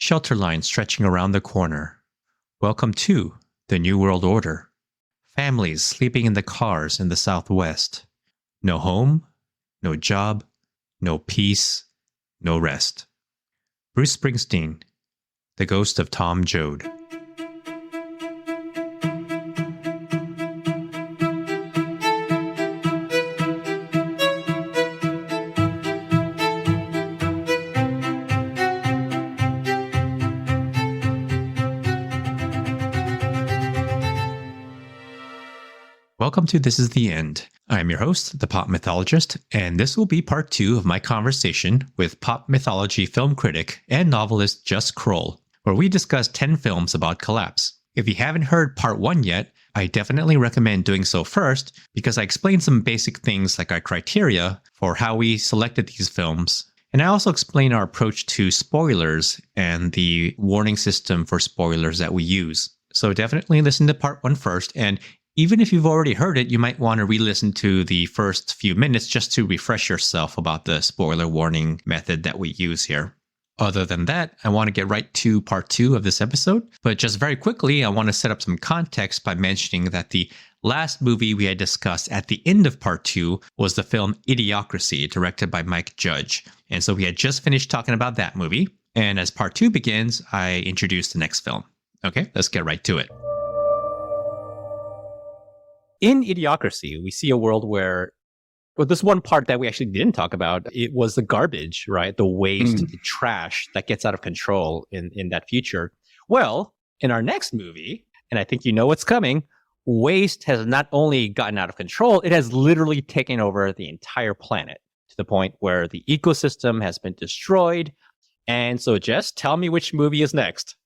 Shelter lines stretching around the corner. Welcome to the New World Order. Families sleeping in the cars in the Southwest. No home, no job, no peace, no rest. Bruce Springsteen, the ghost of Tom Joad. Welcome to This Is the End. I'm your host, the pop mythologist, and this will be part 2 of my conversation with pop mythology film critic and novelist Just Kroll, where we discuss 10 films about collapse. If you haven't heard part 1 yet, I definitely recommend doing so first because I explain some basic things like our criteria for how we selected these films, and I also explain our approach to spoilers and the warning system for spoilers that we use. So definitely listen to part 1 first, and even if you've already heard it, you might want to re-listen to the first few minutes just to refresh yourself about the spoiler warning method that we use here. Other than that, I want to get right to part 2 of this episode. But just very quickly, I want to set up some context by mentioning that the last movie we had discussed at the end of part 2 was the film Idiocracy, directed by Mike Judge. And so we had just finished talking about that movie. And as part 2 begins, I introduce the next film. Okay, let's get right to it. In Idiocracy, we see a world where, well, this one part that we actually didn't talk about, it was the garbage, right? The waste, the trash that gets out of control in that future. Well, in our next movie, and I think you know what's coming, waste has not only gotten out of control, it has literally taken over the entire planet to the point where the ecosystem has been destroyed. And so just tell me which movie is next.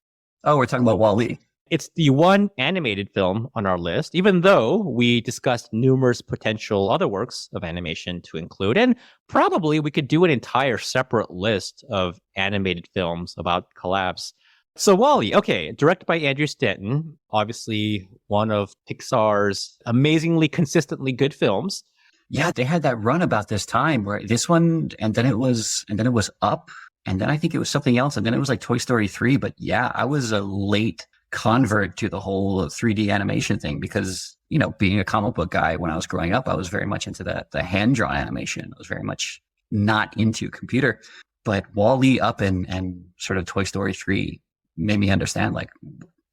Oh, we're talking about WALL-E. It's the one animated film on our list, even though we discussed numerous potential other works of animation to include. And probably we could do an entire separate list of animated films about collapse. So WALL-E, okay, directed by Andrew Stanton, obviously one of Pixar's amazingly consistently good films. Yeah, they had that run about this time where this one, and then it was Up, and then I think it was something else, and then it was like Toy Story 3. But yeah, I was a late convert to the whole 3D animation thing because, you know, being a comic book guy when I was growing up, I was very much into the hand-drawn animation. I was very much not into computer. But WALL-E, Up, and sort of Toy Story 3 made me understand, like,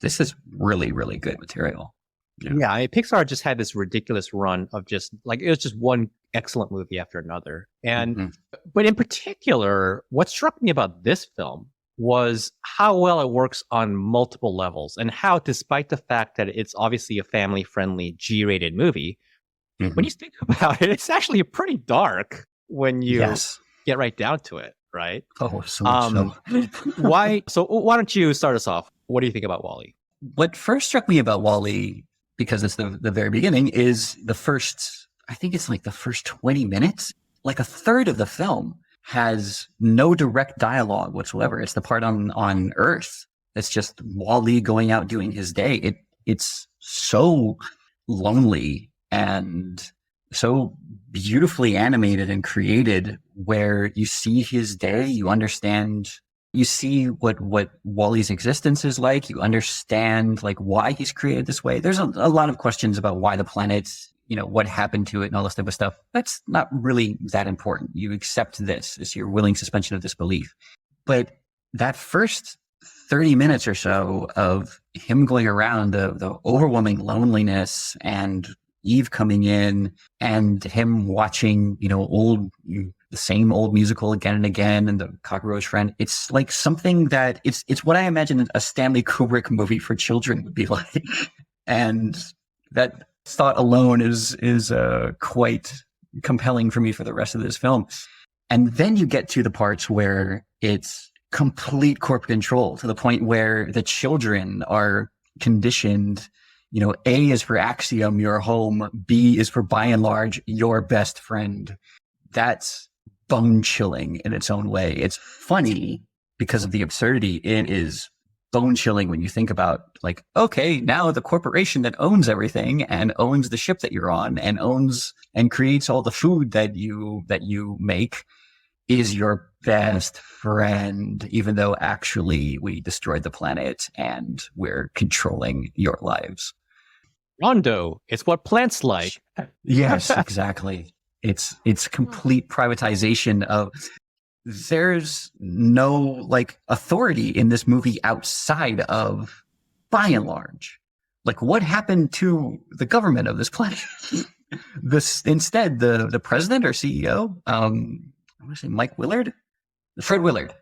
this is really, really good material. Yeah, I mean, Pixar just had this ridiculous run of just, like, it was just one excellent movie after another. And, but in particular, what struck me about this film was how well it works on multiple levels and how, despite the fact that it's obviously a family-friendly G-rated movie, when you think about it, it's actually pretty dark when you get right down to it, right? Oh, so much so. Why don't you start us off? What do you think about WALL-E? What first struck me about WALL-E, because it's the very beginning, is the first 20 minutes, like a third of the film has no direct dialogue whatsoever. It's the part on Earth. It's just WALL-E going out doing his day. It's so lonely and so beautifully animated and created where you see his day, you understand, you see what WALL-E's existence is like, you understand like why he's created this way. There's a lot of questions about why the planet, you know, what happened to it and all this type of stuff. That's not really that important. You accept this as your willing suspension of disbelief. But that first 30 minutes or so of him going around, the overwhelming loneliness and Eve coming in and him watching, you know, the same old musical again and again, and the cockroach friend. It's like something that it's what I imagine a Stanley Kubrick movie for children would be like. And that thought alone is quite compelling for me for the rest of this film. And then you get to the parts where it's complete corporate control to the point where the children are conditioned. You know, A is for axiom, your home. B is for by and large, your best friend. That's bone chilling in its own way. It's funny because of the absurdity. It is bone chilling when you think about, like, okay, now the corporation that owns everything and owns the ship that you're on and owns and creates all the food that you make is your best friend, even though actually we destroyed the planet and we're controlling your lives. Rondo, it's what plants like. Yes, exactly. It's complete privatization of there's no like authority in this movie outside of, by and large, like what happened to the government of this planet. This instead the president or CEO, I want to say Mike Willard, Fred Willard.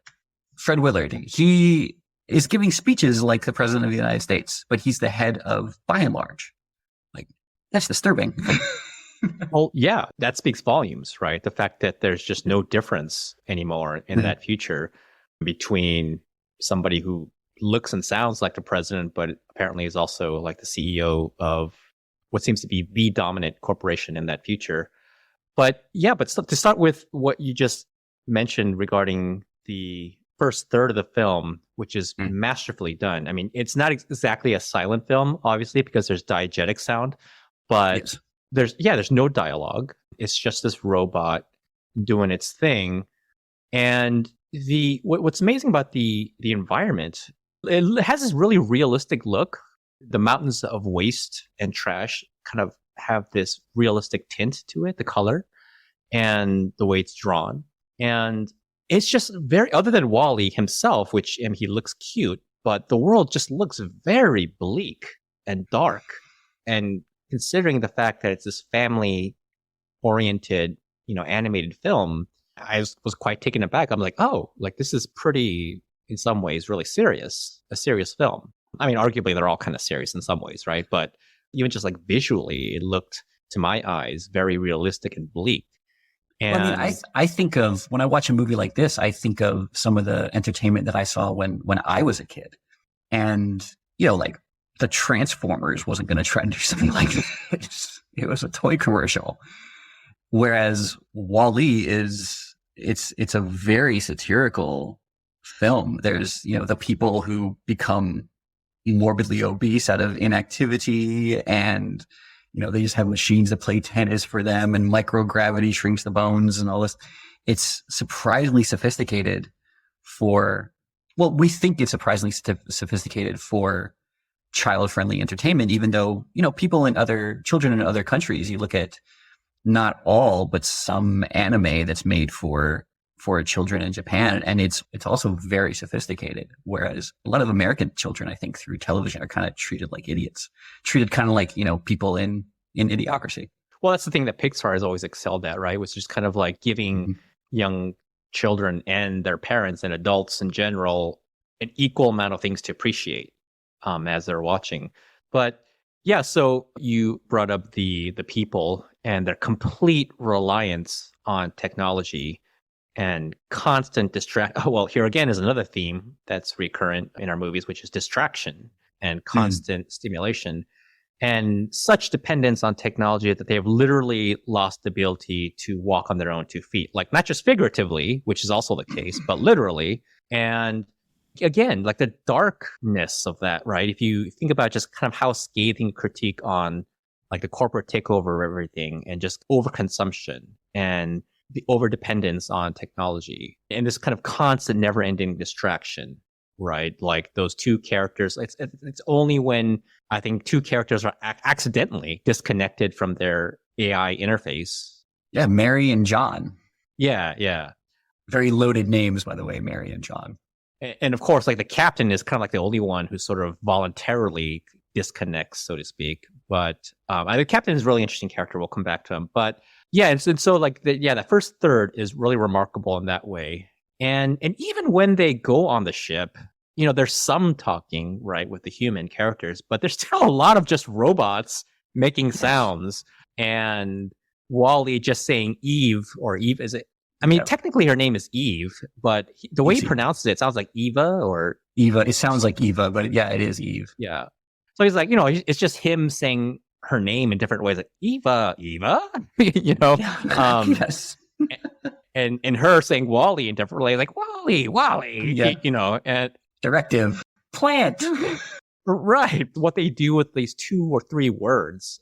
He is giving speeches like the president of the United States, but he's the head of, by and large. Like, that's disturbing. Well, yeah, that speaks volumes, right? The fact that there's just no difference anymore in that future between somebody who looks and sounds like the president, but apparently is also like the CEO of what seems to be the dominant corporation in that future. But yeah, but to start with what you just mentioned regarding the first third of the film, which is masterfully done. I mean, it's not exactly a silent film, obviously, because there's diegetic sound, but there's no dialogue. It's just this robot doing its thing. And what's amazing about the environment, it has this really realistic look. The mountains of waste and trash kind of have this realistic tint to it, the color and the way it's drawn. And it's just very, other than Wall-E himself, which he looks cute, but the world just looks very bleak and dark. And considering the fact that it's this family-oriented, animated film, I was quite taken aback. I'm like, oh, like this is pretty, in some ways, really serious, a serious film. I mean, arguably they're all kind of serious in some ways, right? But even just like visually, it looked, to my eyes, very realistic and bleak. And well, I mean, I think of, when I watch a movie like this, I think of some of the entertainment that I saw when I was a kid. And, like the Transformers wasn't going to try and do something like this. It was a toy commercial. Whereas Wall-E it's a very satirical film. There's, the people who become morbidly obese out of inactivity, and they just have machines that play tennis for them, and microgravity shrinks the bones and all this. It's surprisingly sophisticated we think it's surprisingly sophisticated for child-friendly entertainment, even though, children in other countries, you look at not all, but some anime that's made for children in Japan, and it's also very sophisticated. Whereas a lot of American children, I think, through television are kind of treated like idiots, treated kind of like, people in Idiocracy. Well, that's the thing that Pixar has always excelled at, right? Which is kind of like giving young children and their parents and adults in general an equal amount of things to appreciate as they're watching. But yeah, so you brought up the people and their complete reliance on technology and constant here again is another theme that's recurrent in our movies, which is distraction and constant stimulation, and such dependence on technology that they have literally lost the ability to walk on their own 2 feet, like not just figuratively, which is also the case, but literally. And again, like the darkness of that, right? If you think about just kind of how scathing critique on like the corporate takeover of everything and just overconsumption and the overdependence on technology and this kind of constant never-ending distraction, right? Like those two characters, it's only when I think two characters are accidentally disconnected from their AI interface. Yeah, Mary and John. Yeah. Very loaded names, by the way, Mary and John. And of course, like the captain is kind of like the only one who sort of voluntarily disconnects, so to speak. But the captain is a really interesting character. We'll come back to him. But yeah, and so like that first third is really remarkable in that way. And even when they go on the ship, there's some talking, right, with the human characters, but there's still a lot of just robots making sounds, and Wall-E just saying Eve, or Eve, is it? I mean, technically her name is Eve, but the way he pronounces it sounds like Eva or Eva. It sounds like Eva, but yeah, it is Eve. Yeah. So he's like, it's just him saying her name in different ways, like Eva, Yes. and her saying Wall-E in different ways, like Wall-E, and directive, plant. Right. What they do with these 2 or 3 words.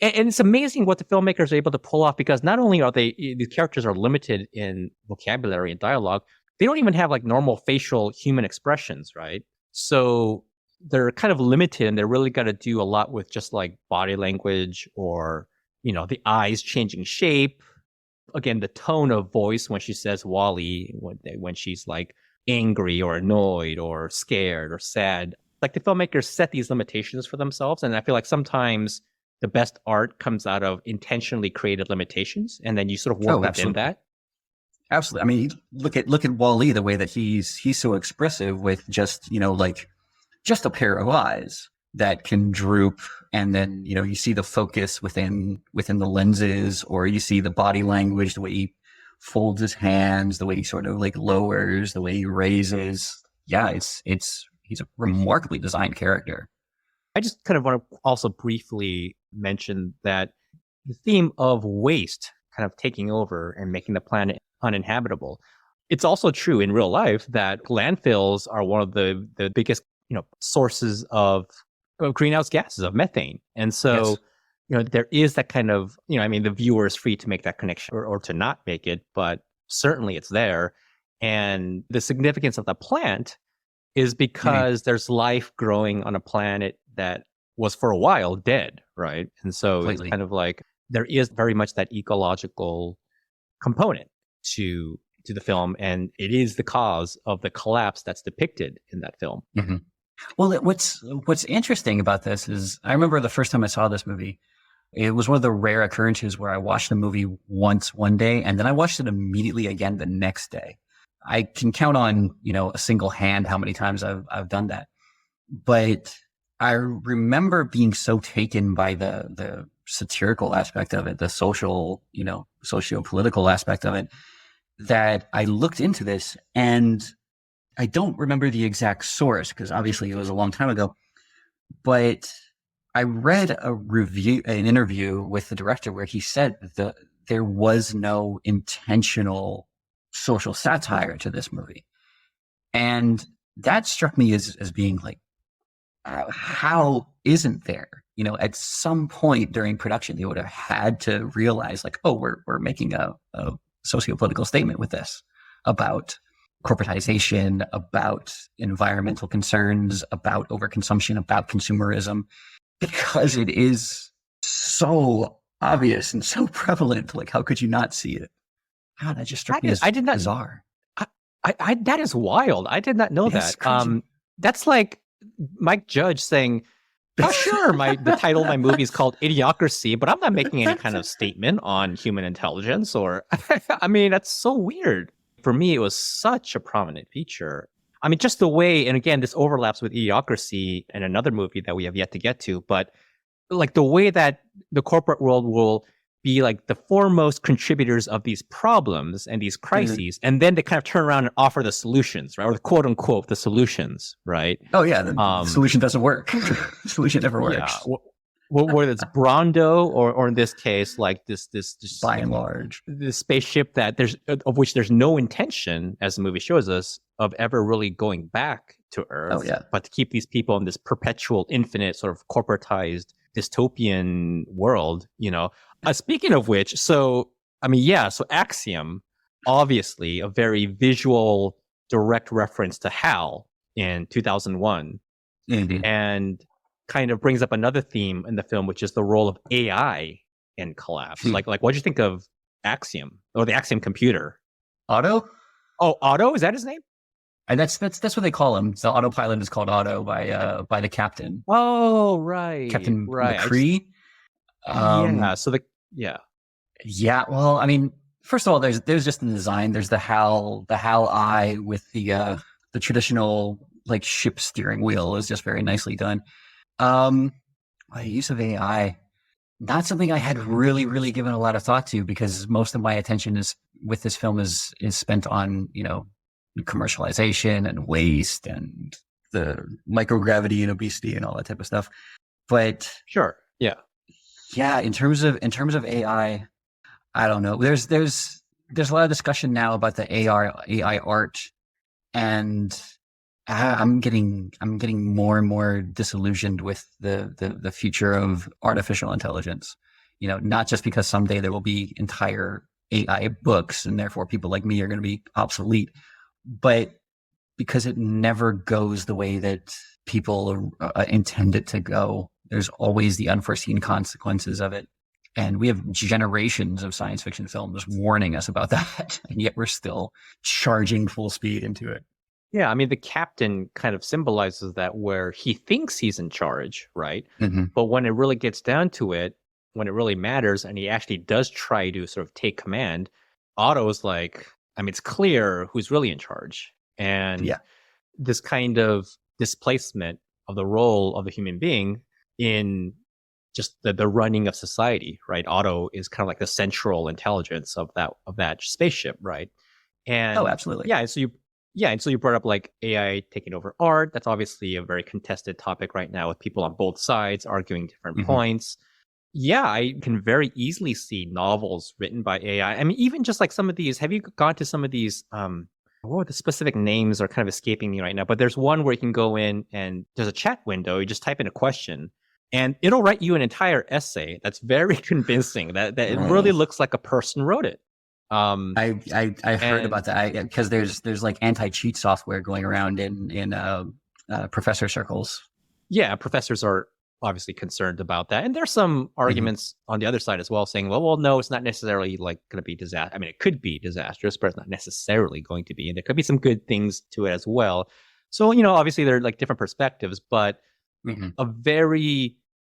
And it's amazing what the filmmakers are able to pull off, because not only are these characters are limited in vocabulary and dialogue, they don't even have like normal facial human expressions, right? So they're kind of limited, and they're really got to do a lot with just like body language, or, the eyes changing shape. Again, the tone of voice when she says Wally, when she's like angry or annoyed or scared or sad. Like, the filmmakers set these limitations for themselves. And I feel like sometimes the best art comes out of intentionally created limitations, and then you sort of work within that. Absolutely. I mean, look at Wall-E, the way that he's so expressive with just, like just a pair of eyes that can droop, and then, you see the focus within the lenses, or you see the body language, the way he folds his hands, the way he sort of like lowers, the way he raises. Yeah, he's a remarkably designed character. I just kind of want to also briefly mention that the theme of waste kind of taking over and making the planet uninhabitable. It's also true in real life that landfills are one of the biggest, sources of greenhouse gases, of methane. And so, yes, there is that kind of, the viewer is free to make that connection or to not make it, but certainly it's there. And the significance of the plant is because there's life growing on a planet that was for a while dead, right? And so Completely. It's kind of like there is very much that ecological component to the film, and it is the cause of the collapse that's depicted in that film. Mm-hmm. Well, what's interesting about this is, I remember the first time I saw this movie, it was one of the rare occurrences where I watched the movie once one day, and then I watched it immediately again the next day. I can count on, a single hand how many times I've done that. But I remember being so taken by the satirical aspect of it, the social, socio-political aspect of it, that I looked into this, and I don't remember the exact source because obviously it was a long time ago, but I read an interview with the director where he said that there was no intentional social satire to this movie. And that struck me as being like, how isn't there? At some point during production, they would have had to realize, like, oh, we're making a socio-political statement with this about corporatization, about environmental concerns, about overconsumption, about consumerism, because it is so obvious and so prevalent. Like, how could you not see it? God, that just struck me as bizarre. That is wild. I did not know that. That's like Mike Judge saying, oh, sure, the title of my movie is called Idiocracy, but I'm not making any kind of statement on human intelligence or, that's so weird. For me, it was such a prominent feature. Just the way, and again, this overlaps with Idiocracy and another movie that we have yet to get to, but like the way that the corporate world will be like the foremost contributors of these problems and these crises, and then they kind of turn around and offer the solutions, right? Or the quote unquote, the solutions, right? Oh yeah, the solution doesn't work. The solution never works. Yeah. Whether it's Brondo or in this case, like this by and large, this spaceship of which there's no intention, as the movie shows us, of ever really going back to Earth. Oh yeah. But to keep these people in this perpetual, infinite, sort of corporatized, dystopian world, Speaking of which, so Axiom, obviously a very visual, direct reference to HAL in 2001. Indeed. And kind of brings up another theme in the film, which is the role of AI in collapse. Like what'd you think of Axiom, or the Axiom computer? Otto? Oh, Otto? Is that his name? And that's what they call him. The autopilot is called Otto by the captain. Oh, right. Captain McCree. Yeah. Well, first of all, there's just the design. There's the HAL eye with the traditional like ship steering wheel is just very nicely done. The use of AI, not something I had really, really given a lot of thought to, because most of my attention with this film is spent on, commercialization and waste and the microgravity and obesity and all that type of stuff. But sure. Yeah. Yeah. In terms of AI, I don't know. There's a lot of discussion now about the AI art, and I'm getting more and more disillusioned with the future of artificial intelligence. Not just because someday there will be entire AI books and therefore people like me are going to be obsolete, but because it never goes the way that people intend it to go. There's always the unforeseen consequences of it. And we have generations of science fiction films warning us about that. And yet we're still charging full speed into it. Yeah, I mean, the captain kind of symbolizes that, where he thinks he's in charge, right? Mm-hmm. But when it really gets down to it, when it really matters, and he actually does try to sort of take command, Otto's like, I mean, it's clear who's really in charge. And Yeah. this kind of displacement of the role of the human being in just the running of society, right? Otto is kind of like the central intelligence of that spaceship, right? And Oh, absolutely. and so you brought up like AI taking over art. That's obviously a very contested topic right now, with people on both sides arguing different points. Yeah, I can very easily see novels written by AI. I mean, even just like some of these, have you gone to some of these, what are the specific names are kind of escaping me right now, but there's one where you can go in and there's a chat window. You just type in a question and it'll write you an entire essay that's very convincing, that it really looks like a person wrote it. I've heard about that because there's like anti-cheat software going around in professor circles. Yeah, professors are obviously concerned about that, and there's some arguments on the other side as well, saying, well, no, it's not necessarily like going to be disaster. I mean, it could be disastrous, but it's not necessarily going to be, and there could be some good things to it as well. So obviously there are like different perspectives, but a very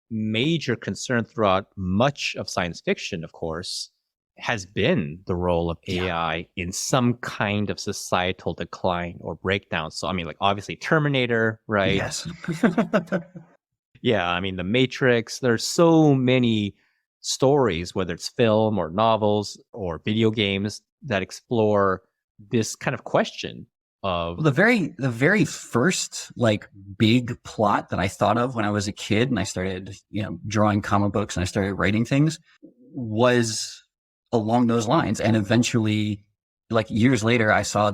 major concern throughout much of science fiction, of course, has been the role of AI in some kind of societal decline or breakdown. So, I mean, like obviously Terminator, right? Yes. Yeah, I mean, The Matrix. There's so many stories, whether it's film or novels or video games, that explore this kind of question of... Well, the very first like big plot that I thought of when I was a kid and I started, drawing comic books and I started writing things was along those lines. And eventually, like years later, I saw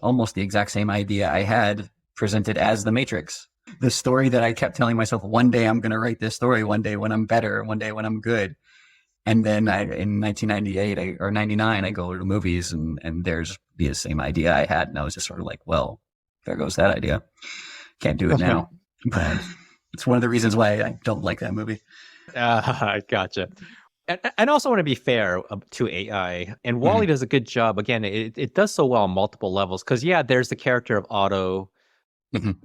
almost the exact same idea I had presented as The Matrix. The story that I kept telling myself, one day I'm going to write this story, one day when I'm better, one day when I'm good. And then in 1998 or 99, I go to the movies and there's the same idea I had. And I was just sort of like, well, there goes that idea. Can't do it now. But it's one of the reasons why I don't like that movie. Gotcha. And also want to be fair to AI. And WALL-E does a good job. Again, it does so well on multiple levels. Because, there's the character of Otto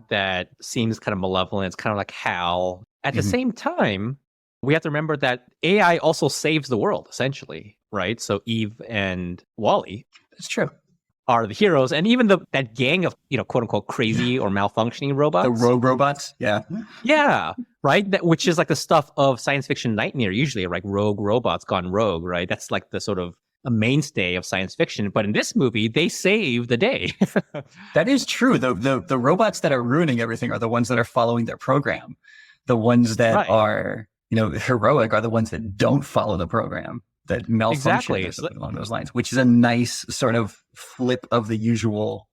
that seems kind of malevolent. It's kind of like Hal. At the same time, we have to remember that AI also saves the world, essentially, right? So Eve and WALL-E, That's true, are the heroes. And even that gang of, quote unquote, crazy or malfunctioning robots. The rogue robots. Yeah. Yeah. Right. Which is like the stuff of science fiction nightmare, usually, like rogue robots gone rogue. Right. That's like the sort of a mainstay of science fiction. But in this movie, they save the day. That is true. The robots that are ruining everything are the ones that are following their program. The ones that are, heroic are the ones that don't follow the program, that malfunction or something along those lines, which is a nice sort of flip of the usual.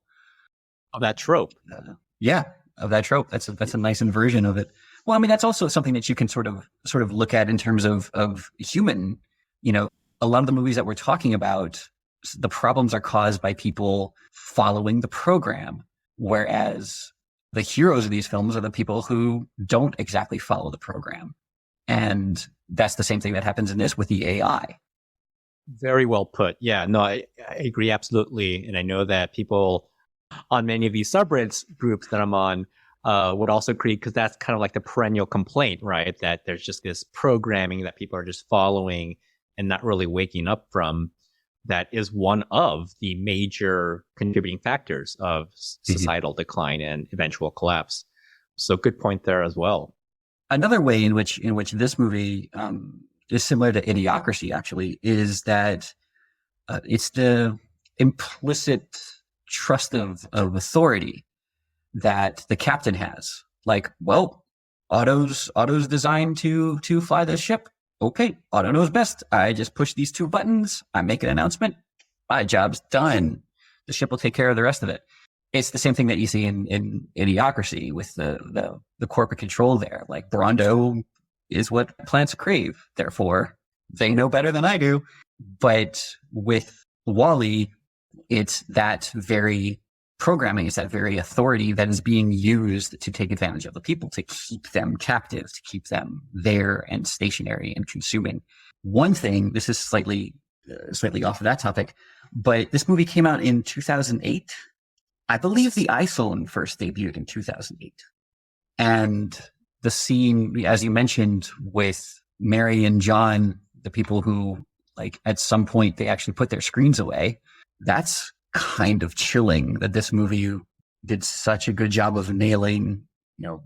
Of that trope. Of that trope. That's a nice inversion of it. Well, I mean, that's also something that you can sort of look at in terms of human, a lot of the movies that we're talking about, the problems are caused by people following the program, whereas the heroes of these films are the people who don't exactly follow the program. And that's the same thing that happens in this with the AI. Very well put. Yeah, no, I agree absolutely. And I know that people on many of these subreddits groups that I'm on would also agree, because that's kind of like the perennial complaint, right? That there's just this programming that people are just following and not really waking up from. That is one of the major contributing factors of societal decline and eventual collapse. So good point there as well. Another way in which this movie is similar to Idiocracy, actually, is that it's the implicit trust of authority that the captain has. Like, well, Otto's designed to fly the ship. Okay, Otto knows best. I just push these two buttons. I make an announcement. My job's done. The ship will take care of the rest of it. It's the same thing that you see in Idiocracy with the corporate control there. Like Brawndo is what plants crave. Therefore, they know better than I do. But with Wall-E, it's that very programming, it's that very authority that is being used to take advantage of the people, to keep them captive, to keep them there and stationary and consuming. One thing, this is slightly off of that topic, but this movie came out in 2008. I believe the iPhone first debuted in 2008. And the scene, as you mentioned, with Mary and John, the people who, like, at some point they actually put their screens away, that's kind of chilling that this movie did such a good job of nailing. You know,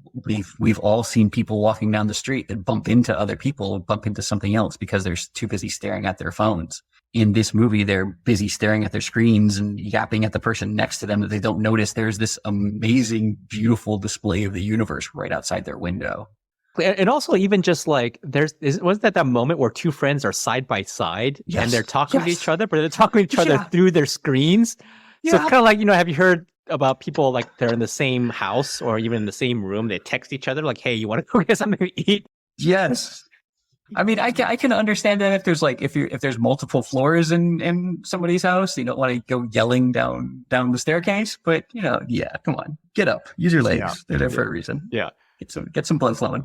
we've all seen people walking down the street that bump into other people, bump into something else because they're too busy staring at their phones. In this movie, they're busy staring at their screens and yapping at the person next to them that they don't notice there's this amazing, beautiful display of the universe right outside their window. And also, even just like wasn't that moment where two friends are side by side and they're talking to each other, but they're talking to each other through their screens? Yeah. So it's kind of like, have you heard about people like they're in the same house or even in the same room? They text each other like, "Hey, you want to go get something to eat?" Yes. I mean, I can understand that if there's multiple floors in somebody's house, you don't want to go yelling down the staircase. But come on, get up, use your legs. Yeah. They're there for a reason. Yeah, get some blood flowing.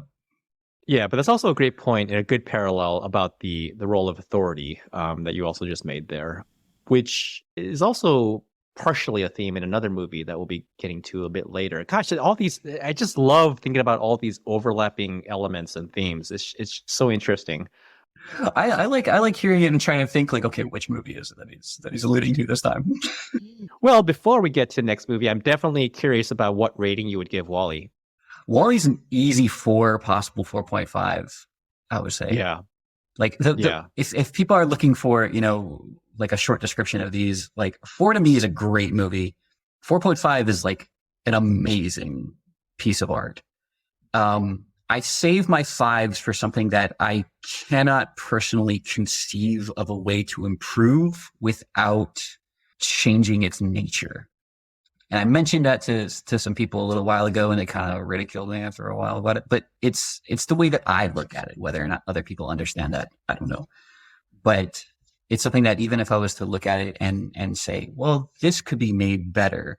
Yeah, but that's also a great point and a good parallel about the role of authority that you also just made there, which is also partially a theme in another movie that we'll be getting to a bit later. Gosh, I just love thinking about all these overlapping elements and themes. It's so interesting. I like hearing it and trying to think like, okay, which movie is it that he's alluding to this time? Well, before we get to the next movie, I'm definitely curious about what rating you would give Wall-E. Wall-E's an easy 4, possible 4.5, I would say. Yeah. Like if people are looking for, like a short description of these, like 4 to me is a great movie. 4.5 is like an amazing piece of art. I save my 5s for something that I cannot personally conceive of a way to improve without changing its nature. And I mentioned that to some people a little while ago, and they kind of ridiculed me after a while about it. But it's the way that I look at it. Whether or not other people understand that, I don't know. But it's something that even if I was to look at it and say, well, this could be made better,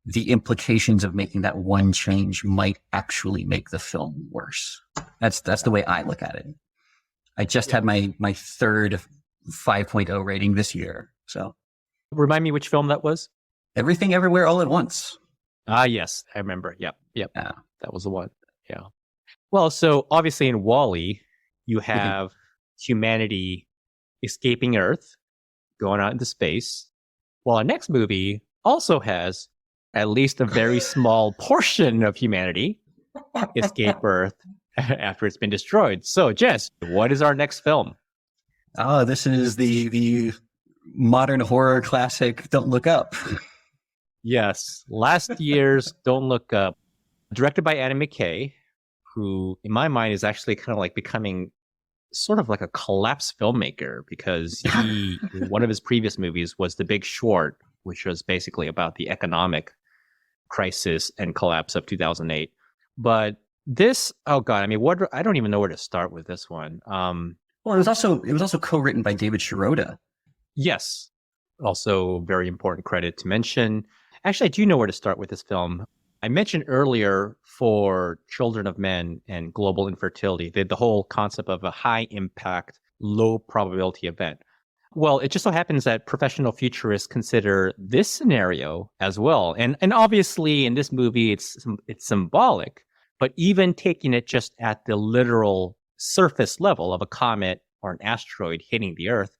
the implications of making that one change might actually make the film worse. That's the way I look at it. I just had my third 5.0 rating this year. So remind me which film that was. Everything Everywhere All at Once. Ah, yes, I remember. Yep. Yeah. That was the one. Yeah. Well, so obviously in Wall-E, you have humanity escaping Earth, going out into space, while our next movie also has at least a very small portion of humanity escape Earth after it's been destroyed. So, Jess, what is our next film? Oh, this is the modern horror classic, Don't Look Up. Yes, last year's Don't Look Up, directed by Adam McKay, who, in my mind, is actually kind of like becoming sort of like a collapse filmmaker, because one of his previous movies was The Big Short, which was basically about the economic crisis and collapse of 2008. But this, oh God, I mean, I don't even know where to start with this one. Well, it was also co-written by David Sirota. Yes, also very important credit to mention. Actually, I do know where to start with this film. I mentioned earlier for Children of Men and global infertility, the whole concept of a high impact, low probability event. Well, it just so happens that professional futurists consider this scenario as well. And obviously in this movie, it's symbolic, but even taking it just at the literal surface level of a comet or an asteroid hitting the Earth,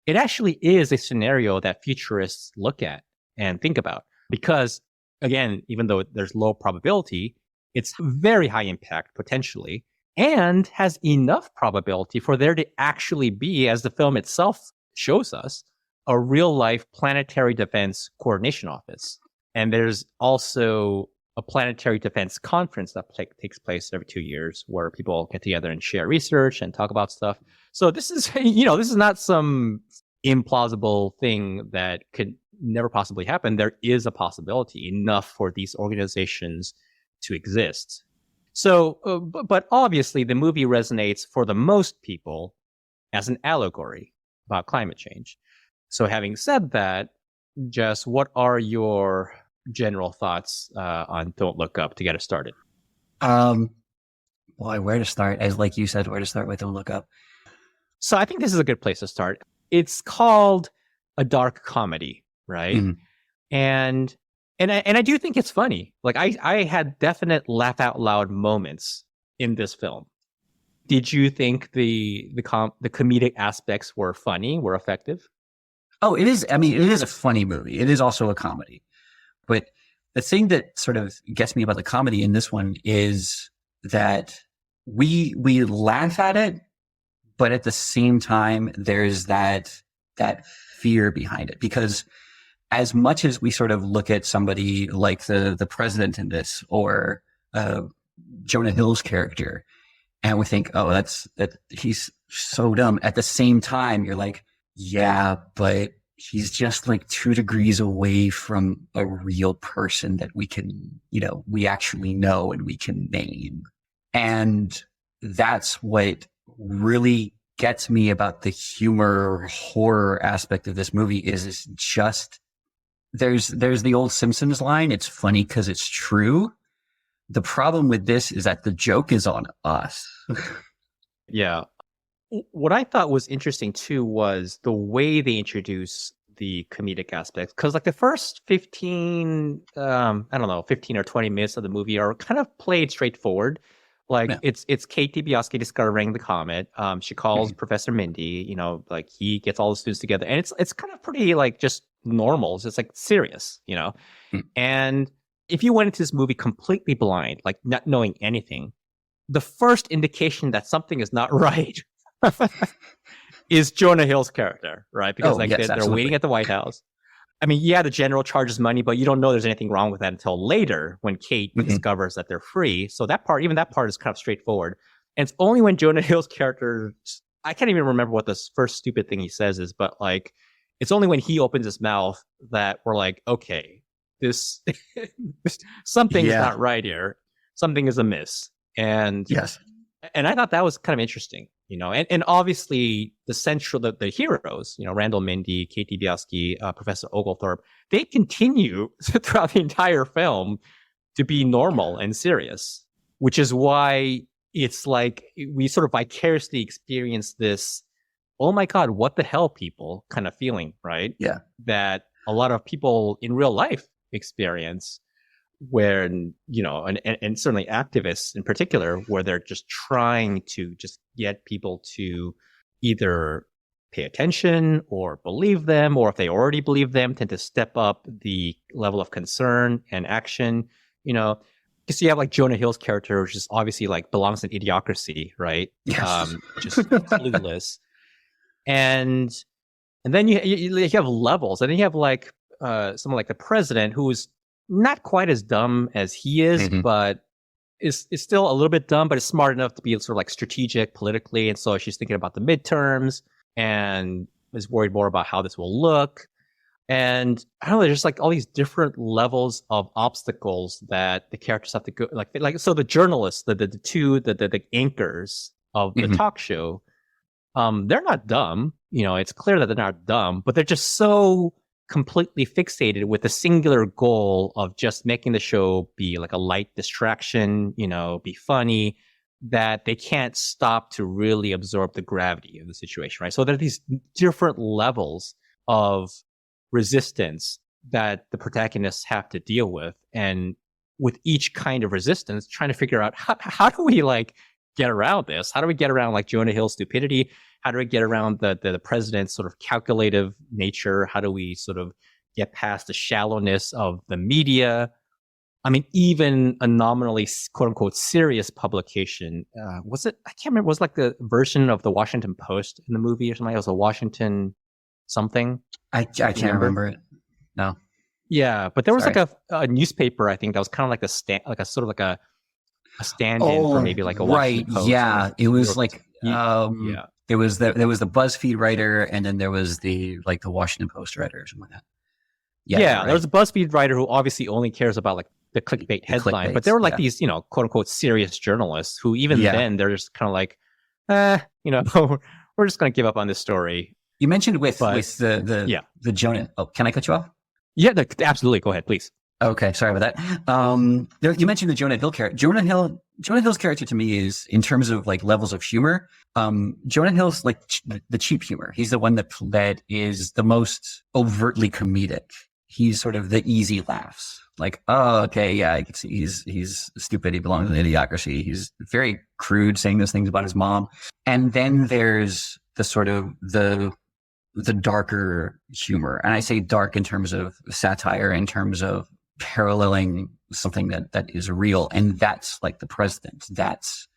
it actually is a scenario that futurists look at and think about. Because, again, even though there's low probability, it's very high impact potentially, and has enough probability for there to actually be, as the film itself shows us, a real life planetary defense coordination office. And there's also a planetary defense conference that takes place every 2 years where people get together and share research and talk about stuff. So this is, this is not some implausible thing that could never possibly happen, there is a possibility enough for these organizations to exist. So, but obviously the movie resonates for the most people as an allegory about climate change. So having said that, Jess, what are your general thoughts on Don't Look Up to get us started? Boy, where to start? As like you said, where to start with Don't Look Up. So I think this is a good place to start. It's called a dark comedy, right? Mhm. And I do think it's funny. Like I had definite laugh out loud moments in this film. Did you think the comedic aspects were funny, were effective? Oh, it is. I mean, it is a funny movie. It is also a comedy. But the thing that sort of gets me about the comedy in this one is that we laugh at it, but at the same time, there's that fear behind it. Because as much as we sort of look at somebody like the president in this, or Jonah Hill's character, and we think, oh, that he's so dumb. At the same time, you're like, yeah, but he's just like 2 degrees away from a real person that we can, we actually know and we can name. And that's what really gets me about the humor horror aspect of this movie is just, there's the old Simpsons line. It's funny because it's true. The problem with this is that the joke is on us. Yeah. What I thought was interesting too was the way they introduce the comedic aspects. Because like the first 15 or 20 minutes of the movie are kind of played straightforward. Like it's Kate DiBiase discovering the comet. She calls Professor Mindy, like he gets all the students together. And it's kind of pretty like just normal. It's just like serious, And if you went into this movie completely blind, like not knowing anything, the first indication that something is not right is Jonah Hill's character, right? Because they're waiting at the White House. I mean, yeah, the general charges money, but you don't know there's anything wrong with that until later when Kate discovers that they're free. So that part is kind of straightforward. And it's only when Jonah Hill's character, I can't even remember what the first stupid thing he says is, but like, it's only when he opens his mouth that we're like, okay, this something's not right here. Something is amiss. And yes. And I thought that was kind of interesting, and obviously the heroes, Randall Mindy, Kate DiBiase, Professor Oglethorpe, they continue throughout the entire film to be normal and serious, which is why it's like we sort of vicariously experience this, oh my God, what the hell, people kind of feeling, right? Yeah. That a lot of people in real life experience, where, and certainly activists in particular, where they're just trying to just get people to either pay attention or believe them, or if they already believe them, tend to step up the level of concern and action, because you have like Jonah Hill's character, which is obviously like belongs in idiocracy, right? Yes. Just clueless. And then you have levels, and then you have like someone like the president who's not quite as dumb as he is, but is still a little bit dumb, but is smart enough to be sort of like strategic politically. And so she's thinking about the midterms and is worried more about how this will look. And I don't know, there's like all these different levels of obstacles that the characters have to go, like so the journalists, the anchors of the talk show, they're not dumb. It's clear that they're not dumb, but they're just so completely fixated with the singular goal of just making the show be like a light distraction, be funny, that they can't stop to really absorb the gravity of the situation, right? So there are these different levels of resistance that the protagonists have to deal with. And with each kind of resistance, trying to figure out how do we like get around this? How do we get around like Jonah Hill's stupidity? How do we get around the president's sort of calculative nature? How do we sort of get past the shallowness of the media? I mean, even a nominally quote unquote serious publication, was it? I can't remember. Was like the version of the Washington Post in the movie or something? It was a Washington something. I can't remember it. No. Yeah, but there was like a newspaper, I think, that was kind of like a stand-in for maybe like a Washington Post. Yeah, it was like there was the BuzzFeed writer, and then there was the Washington Post writer or something like that. Yeah, right. there's a BuzzFeed writer who obviously only cares about like the clickbait headline, but there were like these, quote unquote serious journalists who even then they're just kind of like, we're just going to give up on this story. You mentioned with the Jonah. Oh, can I cut you off? Yeah, absolutely. Go ahead, please. Okay, sorry about that. You mentioned the Jonah Hill character. Jonah Hill's character to me is, in terms of like levels of humor, Jonah Hill's like the cheap humor. He's the one that is the most overtly comedic. He's sort of the easy laughs. Like, oh, okay, yeah, I can see he's stupid. He belongs in idiocracy. He's very crude, saying those things about his mom. And then there's the sort of the darker humor. And I say dark in terms of satire, in terms of paralleling something that is real. And that's like the president. That's,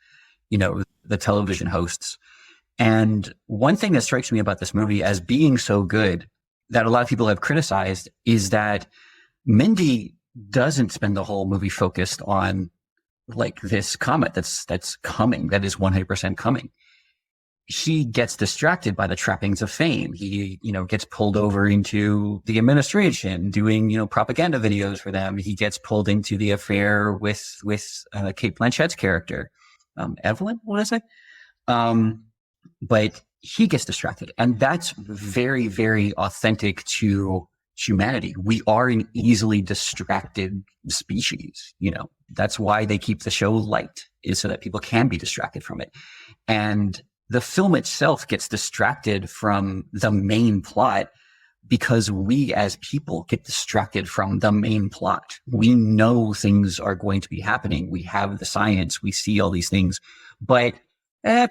the television hosts. And one thing that strikes me about this movie as being so good that a lot of people have criticized is that Mindy doesn't spend the whole movie focused on like this comet that's coming, that is 100% coming. She gets distracted by the trappings of fame. He, gets pulled over into the administration doing, propaganda videos for them. He gets pulled into the affair with Cate Blanchett's character, Evelyn, what did I say? But he gets distracted, and that's very, very authentic to humanity. We are an easily distracted species. That's why they keep the show light, is so that people can be distracted from it. And the film itself gets distracted from the main plot because we as people get distracted from the main plot. We know things are going to be happening. We have the science. We see all these things, but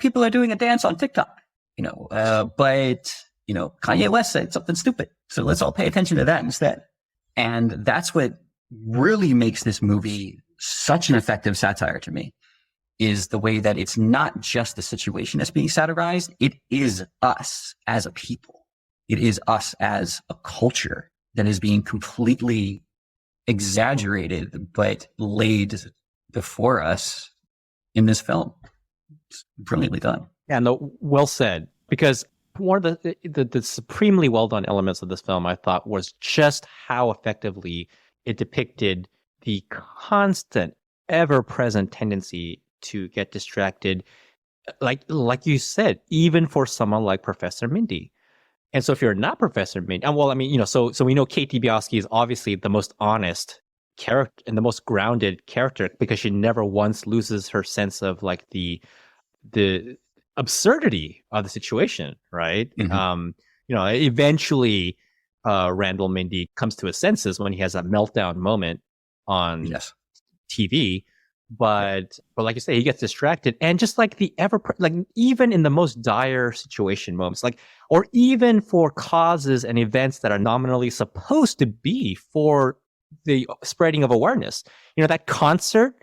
people are doing a dance on TikTok, but Kanye West said something stupid. So let's all pay attention to that instead. And that's what really makes this movie such an effective satire to me, is the way that it's not just the situation that's being satirized. It is us as a people. It is us as a culture that is being completely exaggerated, but laid before us in this film. It's brilliantly done. Yeah, no, well said. Because one of the supremely well done elements of this film, I thought, was just how effectively it depicted the constant, ever present tendency to get distracted, like you said, even for someone like Professor Mindy. And so if you're not Professor Mindy, so we know Kate DiBiase is obviously the most honest character and the most grounded character, because she never once loses her sense of like the absurdity of the situation, right? Mm-hmm. Eventually Randall Mindy comes to his senses when he has a meltdown moment on TV. But like you say, he gets distracted, and just like even in the most dire situation moments, or even for causes and events that are nominally supposed to be for the spreading of awareness, that concert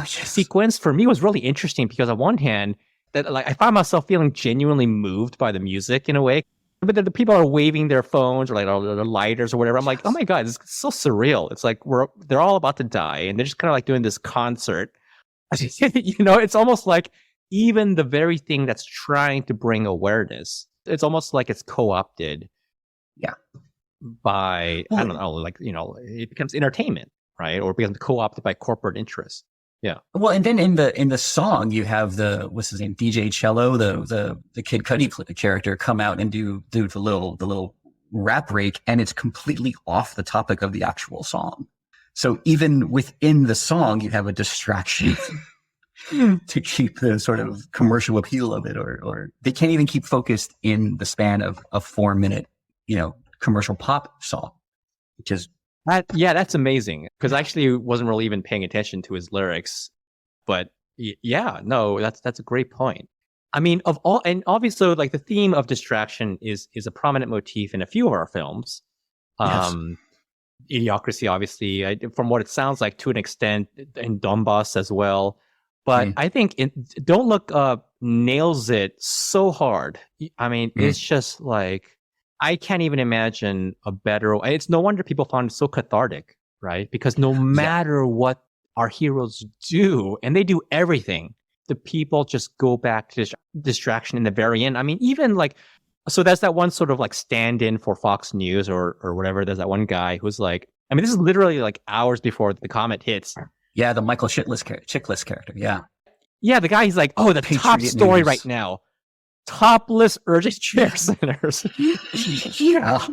sequence for me was really interesting, because on one hand, that I found myself feeling genuinely moved by the music in a way. But the people are waving their phones or their lighters or whatever. I'm like, oh my God, it's so surreal. It's like they're all about to die, and they're just kind of like doing this concert. It's almost like even the very thing that's trying to bring awareness, it's almost like it's co-opted. Yeah. By, I don't know, it becomes entertainment, right? Or it becomes co-opted by corporate interests. Yeah. Well, and then in the song, you have what's his name, DJ Cello, the Kid Cudi character, come out and do the little rap break, and it's completely off the topic of the actual song. So even within the song, you have a distraction to keep the sort of commercial appeal of it, or they can't even keep focused in the span of a 4-minute, commercial pop song, which is. That's amazing, because I actually wasn't really even paying attention to his lyrics. But that's a great point. I mean, and obviously, like, the theme of distraction is a prominent motif in a few of our films. Yes. Idiocracy, obviously, from what it sounds like, to an extent, in Donbass as well. But I think Don't Look Up nails it so hard. I mean, it's just like, I can't even imagine a better. It's no wonder people found it so cathartic, right? Because no matter what our heroes do, and they do everything, the people just go back to distraction in the very end. I mean, even like So there's that one sort of like stand-in for Fox News or whatever. There's that one guy who's like, I mean, this is literally like hours before the comet hits. Yeah, the Michael Chiklis character. Yeah. Yeah, the guy, he's like, oh, the top Patriot story News. right now. Topless urgent care centers. Yeah.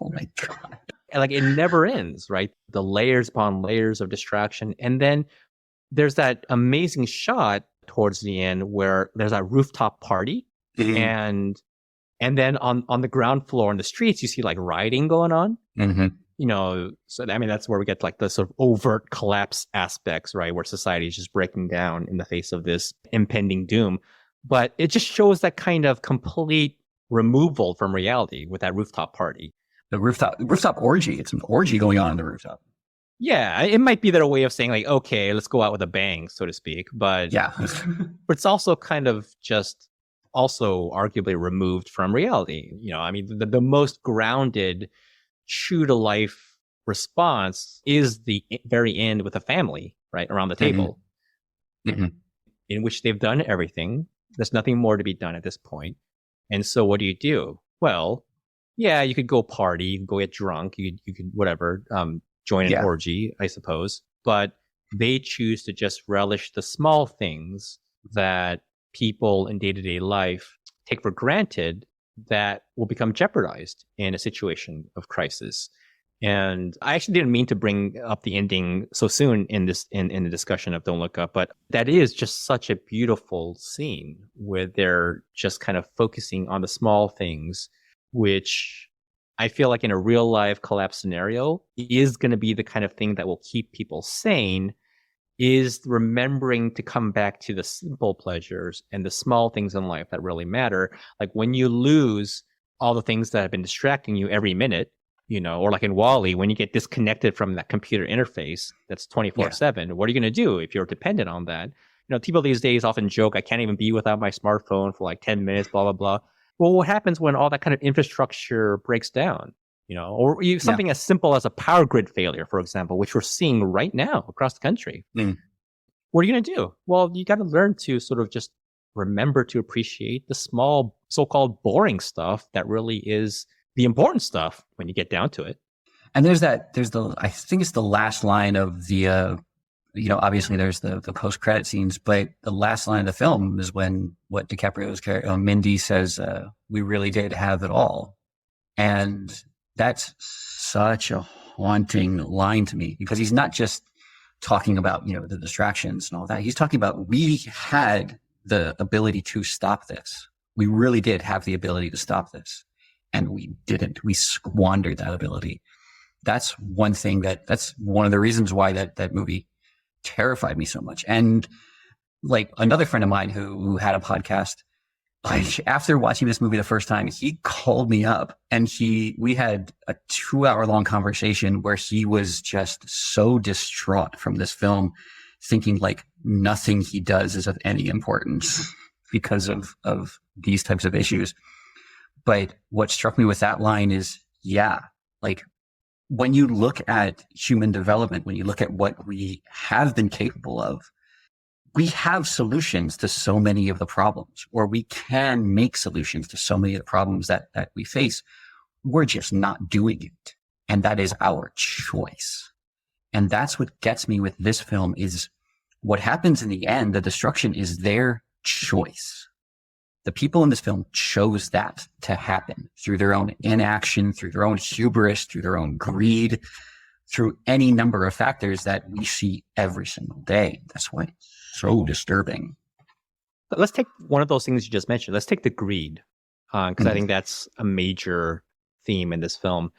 Oh my God. And like it never ends, right? The layers upon layers of distraction. And then there's that amazing shot towards the end where there's that rooftop party. Mhm. And then on the ground floor in the streets, you see like rioting going on. Mhm. You know, so I mean, that's where we get like the sort of overt collapse aspects, right? Where society is just breaking down in the face of this impending doom. But it just shows that kind of complete removal from reality with that rooftop party. The rooftop orgy. It's an orgy going on the rooftop. Yeah, it might be their way of saying like, okay, let's go out with a bang, so to speak. But Yeah. but it's also kind of just also arguably removed from reality. You know, I mean, the most grounded, true to life response is the very end with a family, right, around the table, Mhm. in which they've done everything. There's nothing more to be done at this point. And so what do? Well, yeah, you could go party, you could go get drunk, you could whatever, join an Yeah. orgy, I suppose. But they choose to just relish the small things that people in day-to-day life take for granted that will become jeopardized in a situation of crisis. And I actually didn't mean to bring up the ending so soon in this in the discussion of Don't Look Up, but that is just such a beautiful scene where they're just kind of focusing on the small things, which I feel like in a real life collapse scenario is going to be the kind of thing that will keep people sane, is remembering to come back to the simple pleasures and the small things in life that really matter. Like when you lose all the things that have been distracting you every minute, you know, or like in Wall-E, when you get disconnected from that computer interface that's 24/7, what are you going to do if you're dependent on that? You know, people these days often joke, I can't even be without my smartphone for like 10 minutes, blah, blah, blah. Well, what happens when all that kind of infrastructure breaks down? You know, or something as simple as a power grid failure, for example, which we're seeing right now across the country. Mm. What are you going to do? Well, you got to learn to sort of just remember to appreciate the small, so-called boring stuff that really is the important stuff when you get down to it. And I think it's the last line of the, obviously there's the post-credit scenes, but the last line of the film is when what DiCaprio's character, Mindy says, we really did have it all. And that's such a haunting line to me, because he's not just talking about, the distractions and all that. He's talking about, we had the ability to stop this. We really did have the ability to stop this. And we didn't. We squandered that ability. That's one thing that's one of the reasons why that movie terrified me so much. And like another friend of mine who had a podcast, like after watching this movie the first time, he called me up and we had a 2-hour long conversation where he was just so distraught from this film, thinking like nothing he does is of any importance because of these types of issues. But what struck me with that line is, like when you look at human development, when you look at what we have been capable of, we have solutions to so many of the problems, or we can make solutions to so many of the problems that we face. We're just not doing it. And that is our choice. And that's what gets me with this film is what happens in the end. The destruction is their choice. The people in this film chose that to happen through their own inaction, through their own hubris, through their own greed, through any number of factors that we see every single day. That's why it's so disturbing. But let's take one of those things you just mentioned. Let's take the greed, because I think that's a major theme in this film.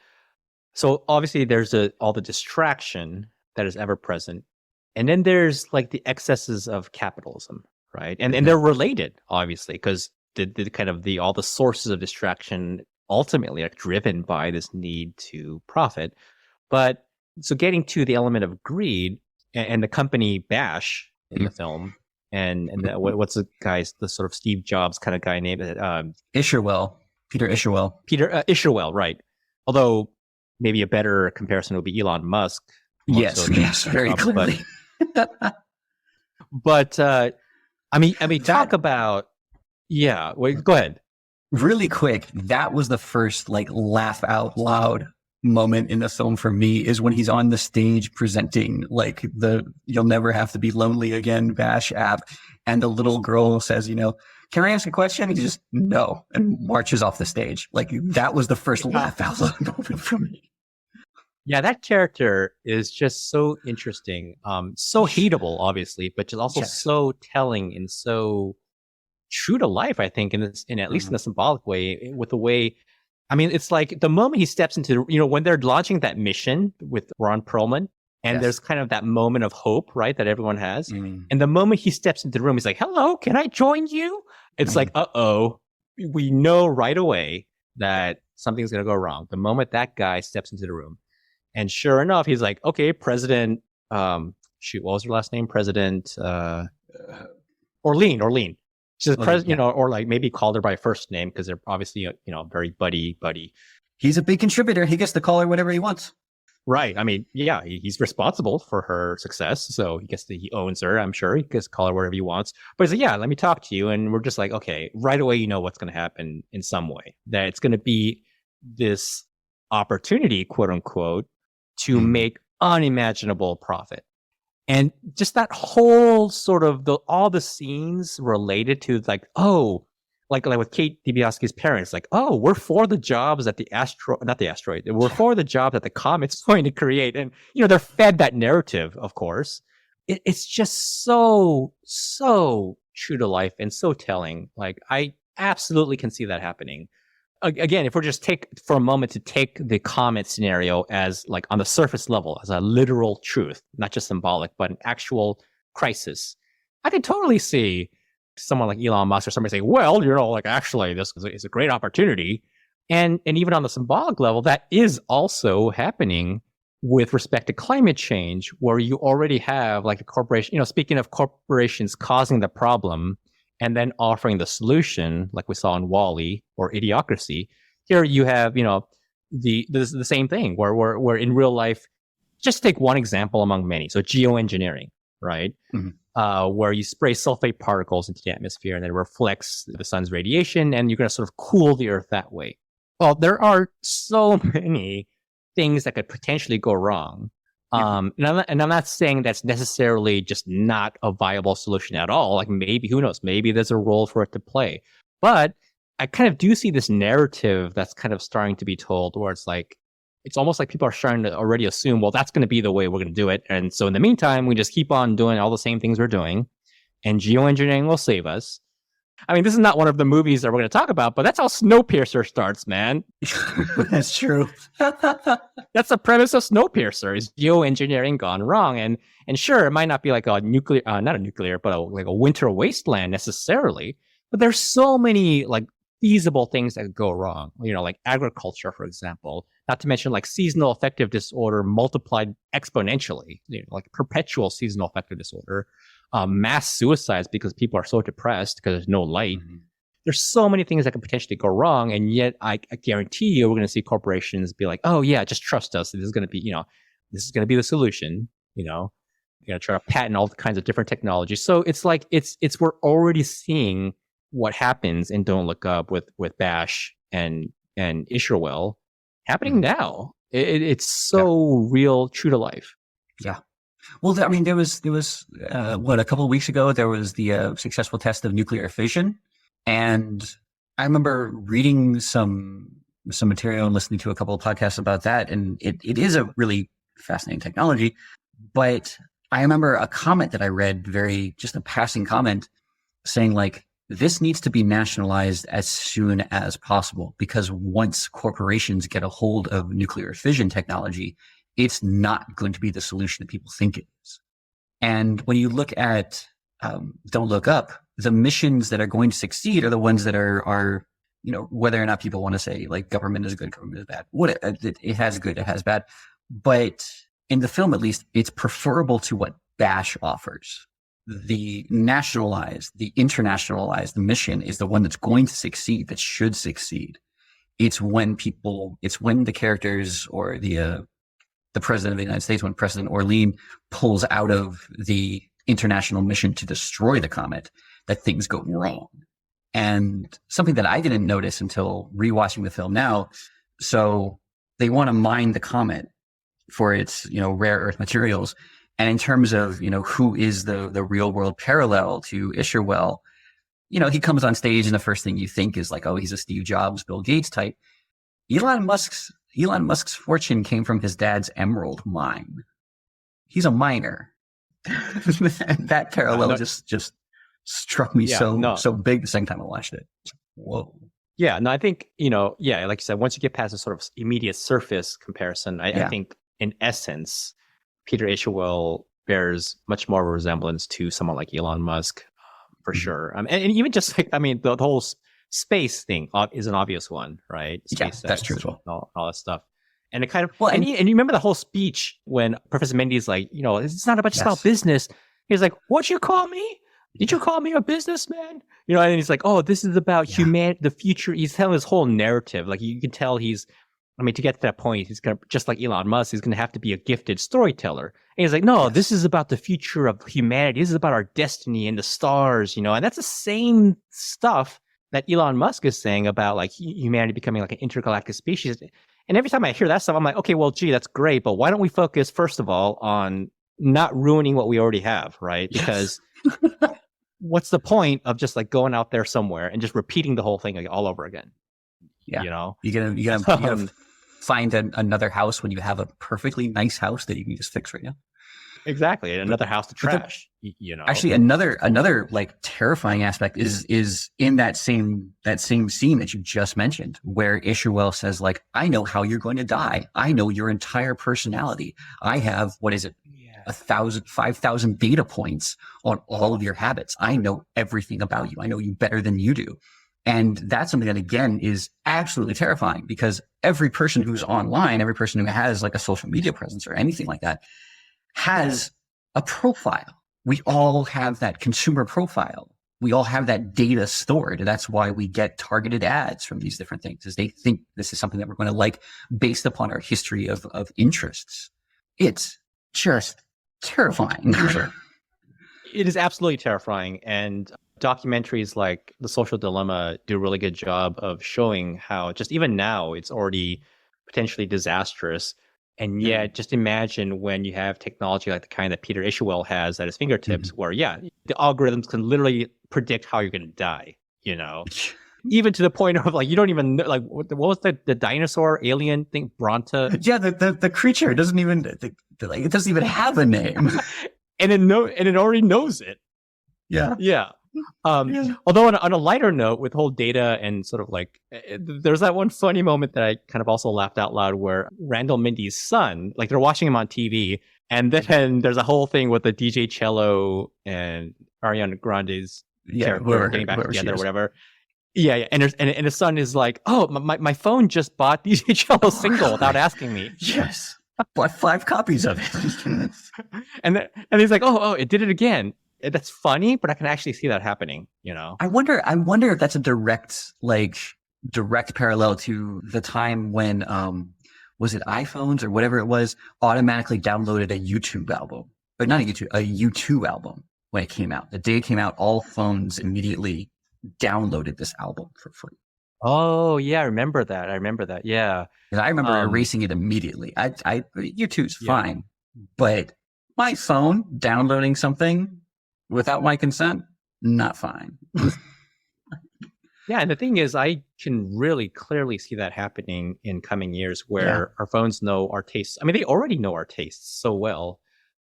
So obviously there's all the distraction that is ever present. And then there's like the excesses of capitalism, right? And they're related, obviously, because the kind of all the sources of distraction ultimately are driven by this need to profit. But so getting to the element of greed and the company bash in the film, and what's the sort of Steve Jobs kind of guy named Isherwell, Peter Isherwell. Isherwell, right? Although maybe a better comparison would be Elon Musk. Yes, very clearly. But I mean, talk about. Yeah, wait, go ahead. Really quick, that was the first like laugh out loud moment in the film for me, is when he's on the stage presenting like the "You'll Never Have to Be Lonely Again" Bash app, and the little girl says, "Can I ask a question?" He just no, and marches off the stage. Like that was the first laugh out loud moment for me. Yeah, that character is just so interesting. So hateable, obviously, but just also Yes. so telling and so true to life, I think, in at least in a symbolic way, with the way, I mean, it's like the moment he steps into, when they're launching that mission with Ron Perlman, and Yes. there's kind of that moment of hope, right, that everyone has. Mm. And the moment he steps into the room, he's like, "Hello, can I join you?" It's like, uh-oh, we know right away that something's going to go wrong. The moment that guy steps into the room. And sure enough, he's like, "Okay, President, shoot, what was her last name? President, Orlean. She's president, or like maybe called her by first name because they're obviously, very buddy. He's a big contributor. He gets to call her whatever he wants. Right. I mean, yeah, he's responsible for her success. So he owns her. I'm sure he gets to call her whatever he wants. But he's like, "Yeah, let me talk to you." And we're just like, okay, right away, what's going to happen in some way, that it's going to be this opportunity, quote unquote, to make unimaginable profit. And just that whole sort of all the scenes related to like, like with Kate DiBiase's parents, like, we're for the jobs that we're for the job that the comet's going to create. And, they're fed that narrative, of course. It's just so, so true to life and so telling. Like, I absolutely can see that happening. Again, if we're just take the comet scenario as like on the surface level, as a literal truth, not just symbolic, but an actual crisis, I could totally see someone like Elon Musk or somebody say, "Well, like actually this is a great opportunity." And even on the symbolic level, that is also happening with respect to climate change, where you already have like a corporation, speaking of corporations causing the problem and then offering the solution, like we saw in WALL-E or Idiocracy. Here you have, the same thing where in real life, just take one example among many. So geoengineering, right? Where you spray sulfate particles into the atmosphere and it reflects the sun's radiation, and you're going to sort of cool the earth that way. Well, there are so many things that could potentially go wrong. And I'm not saying that's necessarily just not a viable solution at all. Like maybe, who knows, maybe there's a role for it to play. But I kind of do see this narrative that's kind of starting to be told, where it's like, it's almost like people are starting to already assume, well, that's going to be the way we're going to do it. And so in the meantime, we just keep on doing all the same things we're doing, and geoengineering will save us. I mean, this is not one of the movies that we're going to talk about, but that's how Snowpiercer starts, man. That's true. That's the premise of Snowpiercer, is geoengineering gone wrong. And sure, it might not be like a nuclear, not a nuclear, but like a winter wasteland necessarily. But there's so many like feasible things that could go wrong. Like agriculture, for example. Not to mention like seasonal affective disorder multiplied exponentially. Like perpetual seasonal affective disorder. Mass suicides because people are so depressed because there's no light. There's so many things that could potentially go wrong, and yet I guarantee you we're going to see corporations be like, "Oh yeah, just trust us. This is going to be, this is going to be the solution." You're going to try to patent all kinds of different technologies. So it's like it's we're already seeing what happens in Don't Look Up with Bash and Isherwell happening now. It's so real, true to life. Yeah. Well, I mean, there was a couple of weeks ago, there was the successful test of nuclear fission. And I remember reading some material and listening to a couple of podcasts about that. And it is a really fascinating technology. But I remember a comment that I read, just a passing comment, saying like, this needs to be nationalized as soon as possible, because once corporations get a hold of nuclear fission technology, it's not going to be the solution that people think it is. And when you look at Don't Look Up, the missions that are going to succeed are the ones that are whether or not people want to say like government is good, government is bad. It has good, it has bad. But in the film, at least, it's preferable to what Bash offers. The nationalized, the internationalized mission is the one that's going to succeed, that should succeed. It's when the characters or the president of the United States, when President Orlean pulls out of the international mission to destroy the comet, that things go wrong. And something that I didn't notice until rewatching the film now. So they want to mine the comet for its, rare earth materials. And in terms of, who is the real world parallel to Isherwell, he comes on stage and the first thing you think is like, oh, he's a Steve Jobs, Bill Gates type. Elon Musk's fortune came from his dad's emerald mine. He's a miner. That parallel just struck me so big the second time I watched it. Whoa. Yeah, no, I think, like you said, once you get past the sort of immediate surface comparison, I think in essence, Peter Isherwell bears much more resemblance to someone like Elon Musk, for sure. And even just like, the whole space thing is an obvious one, right? SpaceX, that's true as well. All that stuff. And it kind of, and you remember the whole speech when Professor Mendy's like, it's not just about business. He's like, what'd you call me? Did you call me a businessman? And he's like, oh, this is about humanity, the future. He's telling this whole narrative. Like you can tell to get to that point, he's going to, just like Elon Musk, he's going to have to be a gifted storyteller. And he's like, no, this is about the future of humanity. This is about our destiny and the stars, and that's the same stuff that Elon Musk is saying about like humanity becoming like an intergalactic species. And every time I hear that stuff, I'm like, okay, well, gee, that's great. But why don't we focus, first of all, on not ruining what we already have, right? Because what's the point of just like going out there somewhere and just repeating the whole thing like, all over again? Yeah. You gotta find another house when you have a perfectly nice house that you can just fix right now. Exactly. Another house to trash. Actually, another like terrifying aspect is in that same scene that you just mentioned, where Isherwell says, like, I know how you're going to die. I know your entire personality. I have, 5,000 data points on all of your habits. I know everything about you. I know you better than you do. And that's something that, again, is absolutely terrifying, because every person who's online, every person who has like a social media presence or anything like that has a profile. We all have that consumer profile. We all have that data stored. And that's why we get targeted ads from these different things, is they think this is something that we're going to like based upon our history of interests. It's just terrifying. It is absolutely terrifying. And documentaries like The Social Dilemma do a really good job of showing how just even now it's already potentially disastrous. And yet, just imagine when you have technology like the kind that Peter Isherwell has at his fingertips, where, the algorithms can literally predict how you're going to die, even to the point of like, you don't even know, like, what was the dinosaur alien thing, Bronta? Yeah, the creature doesn't even, it doesn't even have a name. and it already knows it. Yeah. Yeah. Although on a lighter note, with whole data and sort of like, there's that one funny moment that I kind of also laughed out loud, where Randall Mindy's son, like they're watching him on TV, and then there's a whole thing with the DJ Cello and Ariana Grande's character getting back together or whatever. Yeah. And his son is like, oh, my phone just bought DJ Cello's single without asking me. Yes. Bought 5 copies of it. and he's like, oh, it did it again. That's funny, but I can actually see that happening, I wonder if that's a direct parallel to the time when, was it iPhones or whatever it was, automatically downloaded a YouTube album, but not a U2 album when it came out. The day it came out, all phones immediately downloaded this album for free. Oh yeah, I remember that. Yeah. And I remember erasing it immediately. U2's fine, but my phone downloading something without my consent, not fine. Yeah, and the thing is, I can really clearly see that happening in coming years, where our phones know our tastes. I mean, they already know our tastes so well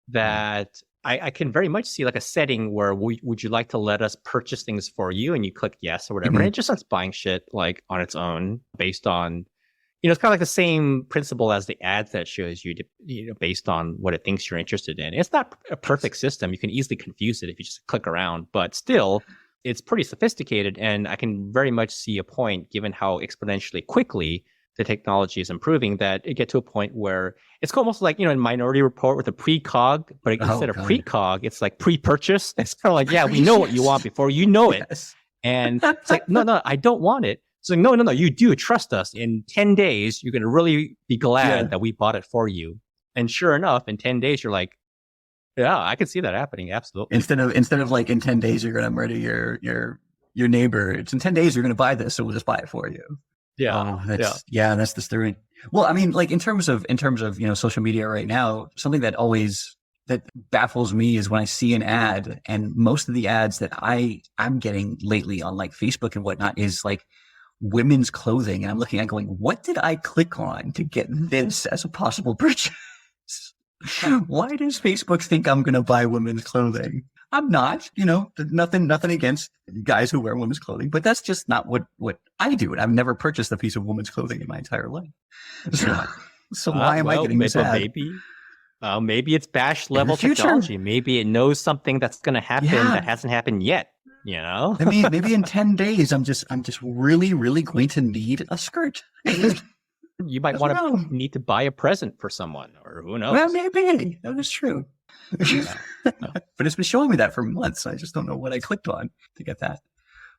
that I can very much see like a setting where would you like to let us purchase things for you, and you click yes or whatever, and it just starts buying shit like on its own based on, it's kind of like the same principle as the ads that shows you, based on what it thinks you're interested in. It's not a perfect system. You can easily confuse it if you just click around, but still, it's pretty sophisticated. And I can very much see a point, given how exponentially quickly the technology is improving, that it get to a point where it's almost like, in Minority Report with a precog, but instead of precog, it's like pre-purchase. It's kind of like, we know what you want before you know it. Yes. And it's like, no, I don't want it. So no, you do trust us. In 10 days, you're going to really be glad that we bought it for you. And sure enough, in 10 days, you're like, yeah, I can see that happening. Absolutely. Instead of like in 10 days, you're going to murder your your neighbor, it's in 10 days you're going to buy this, so we'll just buy it for you. Yeah. That's disturbing. Well, I mean, like in terms of social media right now, something that baffles me is when I see an ad, and most of the ads that I'm getting lately on like Facebook and whatnot is like women's clothing, and I'm looking at going, what did I click on to get this as a possible purchase? Why does Facebook think I'm going to buy women's clothing? I'm not, nothing against guys who wear women's clothing, but that's just not what I do. And I've never purchased a piece of women's clothing in my entire life. So why am I getting this ad? Maybe it's bash level technology. Maybe it knows something that's going to happen that hasn't happened yet. I mean, maybe in 10 days, I'm just really, really going to need a skirt. You might need to buy a present for someone, or who knows? Well, maybe that is true. But it's been showing me that for months. I just don't know what I clicked on to get that.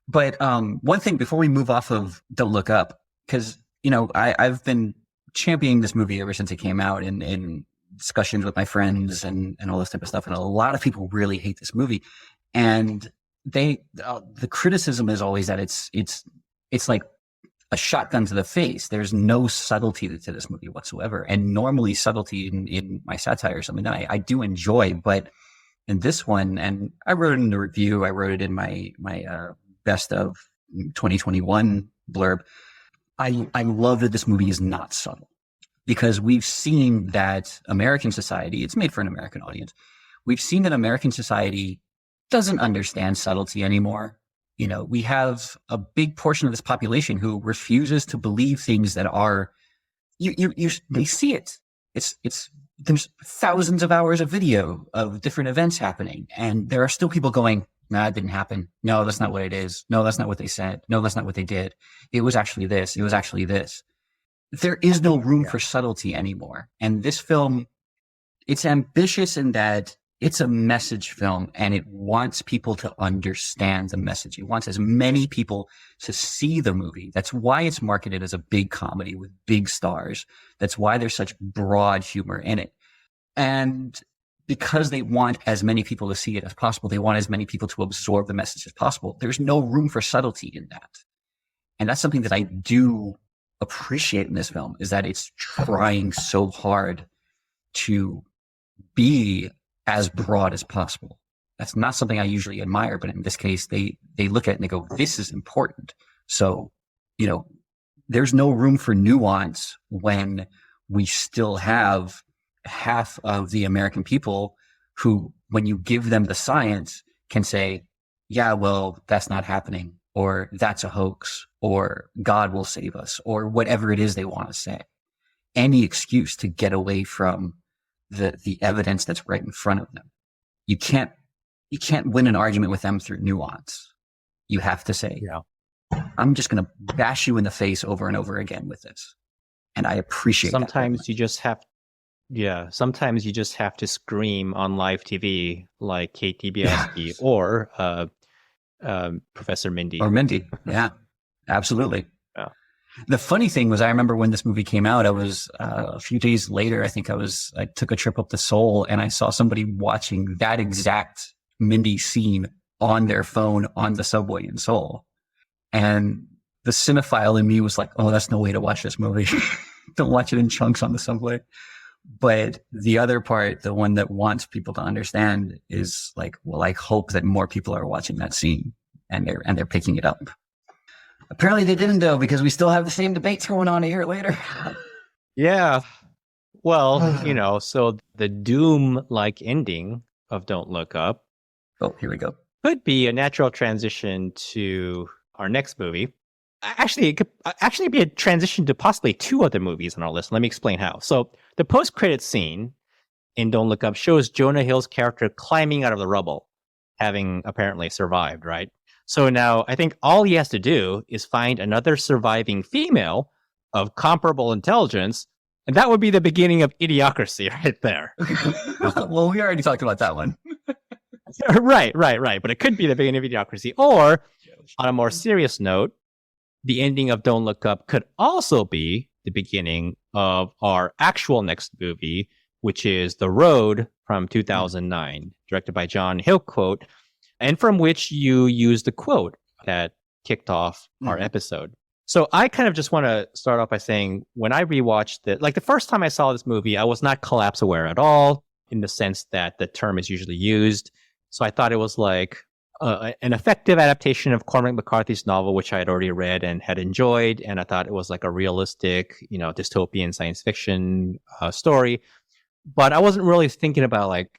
But one thing before we move off of Don't Look Up, because I've been championing this movie ever since it came out in discussions with my friends and all this type of stuff, and a lot of people really hate this movie, and the criticism is always that it's like a shotgun to the face. There's no subtlety to this movie whatsoever. And normally subtlety in my satire is something that I do enjoy, but in this one, and I wrote it in the review, I wrote it in my best of 2021 blurb. I love that this movie is not subtle, because we've seen that American society, it's made for an American audience. We've seen that American society doesn't understand subtlety anymore. We have a big portion of this population who refuses to believe things that are, they see it. There's thousands of hours of video of different events happening, and there are still people going, nah, it didn't happen. No, that's not what it is. No, that's not what they said. No, that's not what they did. It was actually this. It was actually this. There is no room for subtlety anymore. And this film, it's ambitious in that it's a message film, and it wants people to understand the message. It wants as many people to see the movie. That's why it's marketed as a big comedy with big stars. That's why there's such broad humor in it. And because they want as many people to see it as possible, they want as many people to absorb the message as possible. There's no room for subtlety in that. And that's something that I do appreciate in this film, is that it's trying so hard to be as broad as possible. That's not something I usually admire, but in this case, they look at it and they go, this is important. So, there's no room for nuance when we still have half of the American people who, when you give them the science, can say, yeah, well, that's not happening, or that's a hoax, or God will save us, or whatever it is they want to say. Any excuse to get away from the evidence that's right in front of them. You can't win an argument with them through nuance. You have to say, I'm just going to bash you in the face over and over again with this. And I appreciate sometimes you just have to scream on live TV like Kate Dibiasky or Professor Mindy. Or Mindy. Yeah, absolutely. Yeah. The funny thing was, I remember when this movie came out, I was a few days later, I took a trip up to Seoul, and I saw somebody watching that exact Mindy scene on their phone on the subway in Seoul. And the cinephile in me was like, oh, that's no way to watch this movie. Don't watch it in chunks on the subway. But the other part, the one that wants people to understand, is like, well, I hope that more people are watching that scene and they're picking it up. Apparently they didn't, though, because we still have the same debates going on a year later. Yeah. Well, so the doom-like ending of Don't Look Up. Oh, here we go. Could be a natural transition to our next movie. Actually, it could actually be a transition to possibly two other movies on our list. Let me explain how. So the post-credit scene in Don't Look Up shows Jonah Hill's character climbing out of the rubble, having apparently survived, right? So now I think all he has to do is find another surviving female of comparable intelligence, and that would be the beginning of Idiocracy right there. Well, we already talked about that one. Right. But it could be the beginning of Idiocracy. Or, on a more serious note, the ending of Don't Look Up could also be the beginning of our actual next movie, which is The Road from 2009, directed by John Hillcoat, and from which you used the quote that kicked off our episode. So I kind of just want to start off by saying when I rewatched it, like the first time I saw this movie, I was not collapse aware at all in the sense that the term is usually used. So I thought it was like an effective adaptation of Cormac McCarthy's novel, which I had already read and had enjoyed. And I thought it was like a realistic, dystopian science fiction story. But I wasn't really thinking about like,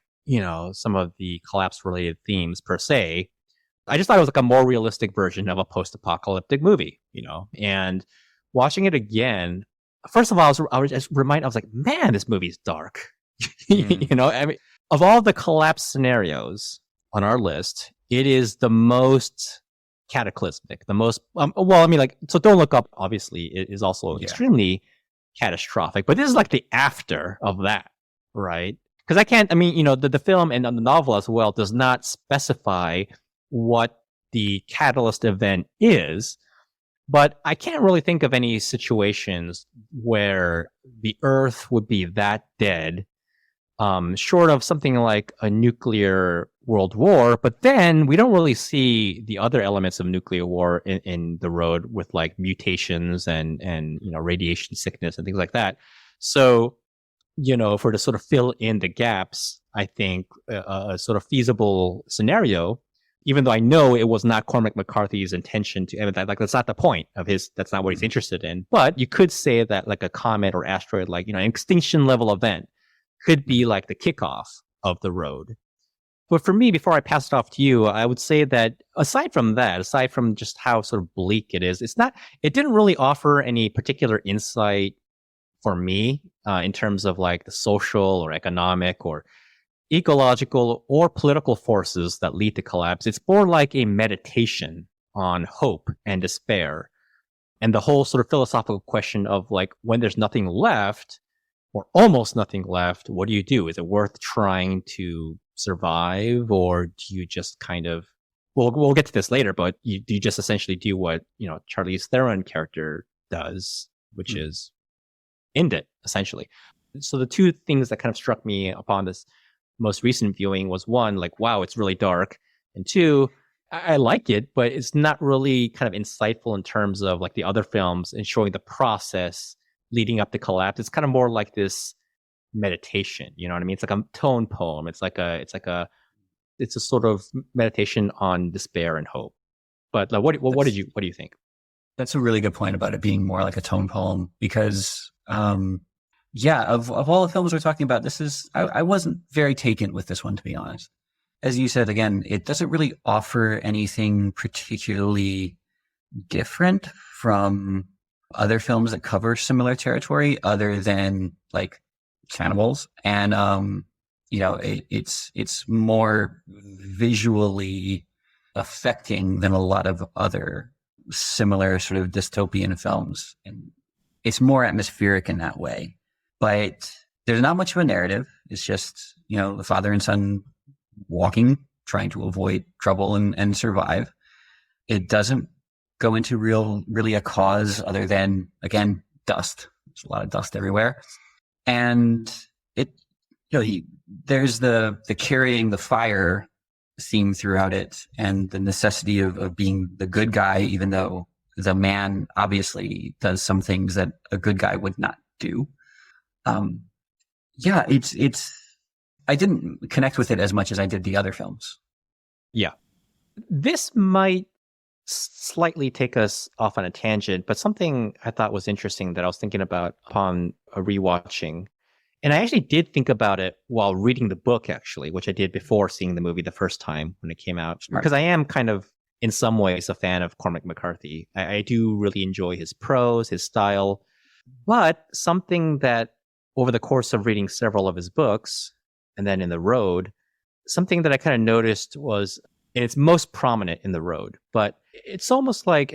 some of the collapse related themes per se. I just thought it was like a more realistic version of a post-apocalyptic movie, and watching it again, first of all, I was just reminded, I was like, man, this movie's dark. I mean, of all the collapse scenarios on our list, it is the most cataclysmic, the most, so Don't Look Up, obviously, it is also extremely catastrophic, but this is like the after of that, right? Because the film and the novel as well does not specify what the catalyst event is, but I can't really think of any situations where the Earth would be that dead, short of something like a nuclear world war. But then we don't really see the other elements of nuclear war in the road with like mutations and radiation sickness and things like that. So, if we're to sort of fill in the gaps, I think a sort of feasible scenario, even though I know it was not Cormac McCarthy's intention to, like, that's not the point of his, that's not what he's interested in. But you could say that like a comet or asteroid, like, an extinction level event could be like the kickoff of the road. But for me, before I pass it off to you, I would say that aside from just how sort of bleak it is, it didn't really offer any particular insight for me in terms of like the social or economic or ecological or political forces that lead to collapse. It's more like a meditation on hope and despair, and the whole sort of philosophical question of like, when there's nothing left or almost nothing left, what do you do? Is it worth trying to survive, or do you just kind of, we'll get to this later, but do you just essentially do what Charlize Theron character does, which is end it, essentially. So the two things that kind of struck me upon this most recent viewing was, one, like, wow, it's really dark, and two, I like it, but it's not really kind of insightful in terms of like the other films and showing the process leading up to collapse. It's kind of more like this meditation, you know what I mean? It's like a tone poem. It's a sort of meditation on despair and hope. But like, what do you think? That's a really good point about it being more like a tone poem, because of all the films we're talking about, I wasn't very taken with this one, to be honest. As you said, again, it doesn't really offer anything particularly different from other films that cover similar territory, other than like cannibals. And it's more visually affecting than a lot of other similar sort of dystopian films, and it's more atmospheric in that way. But there's not much of a narrative. It's just, the father and son walking, trying to avoid trouble and survive. It doesn't go into really a cause other than, again, dust. There's a lot of dust everywhere. And there's the carrying the fire theme throughout it, and the necessity of being the good guy, even though the man obviously does some things that a good guy would not do. I didn't connect with it as much as I did the other films. Yeah. This might slightly take us off on a tangent, but something I thought was interesting that I was thinking about upon a rewatching, and I actually did think about it while reading the book, actually, which I did before seeing the movie the first time when it came out, because I am kind of, in some ways, a fan of Cormac McCarthy. I do really enjoy his prose, his style, but something that over the course of reading several of his books, and then in The Road, something that I kind of noticed was, and it's most prominent in The Road, but it's almost like,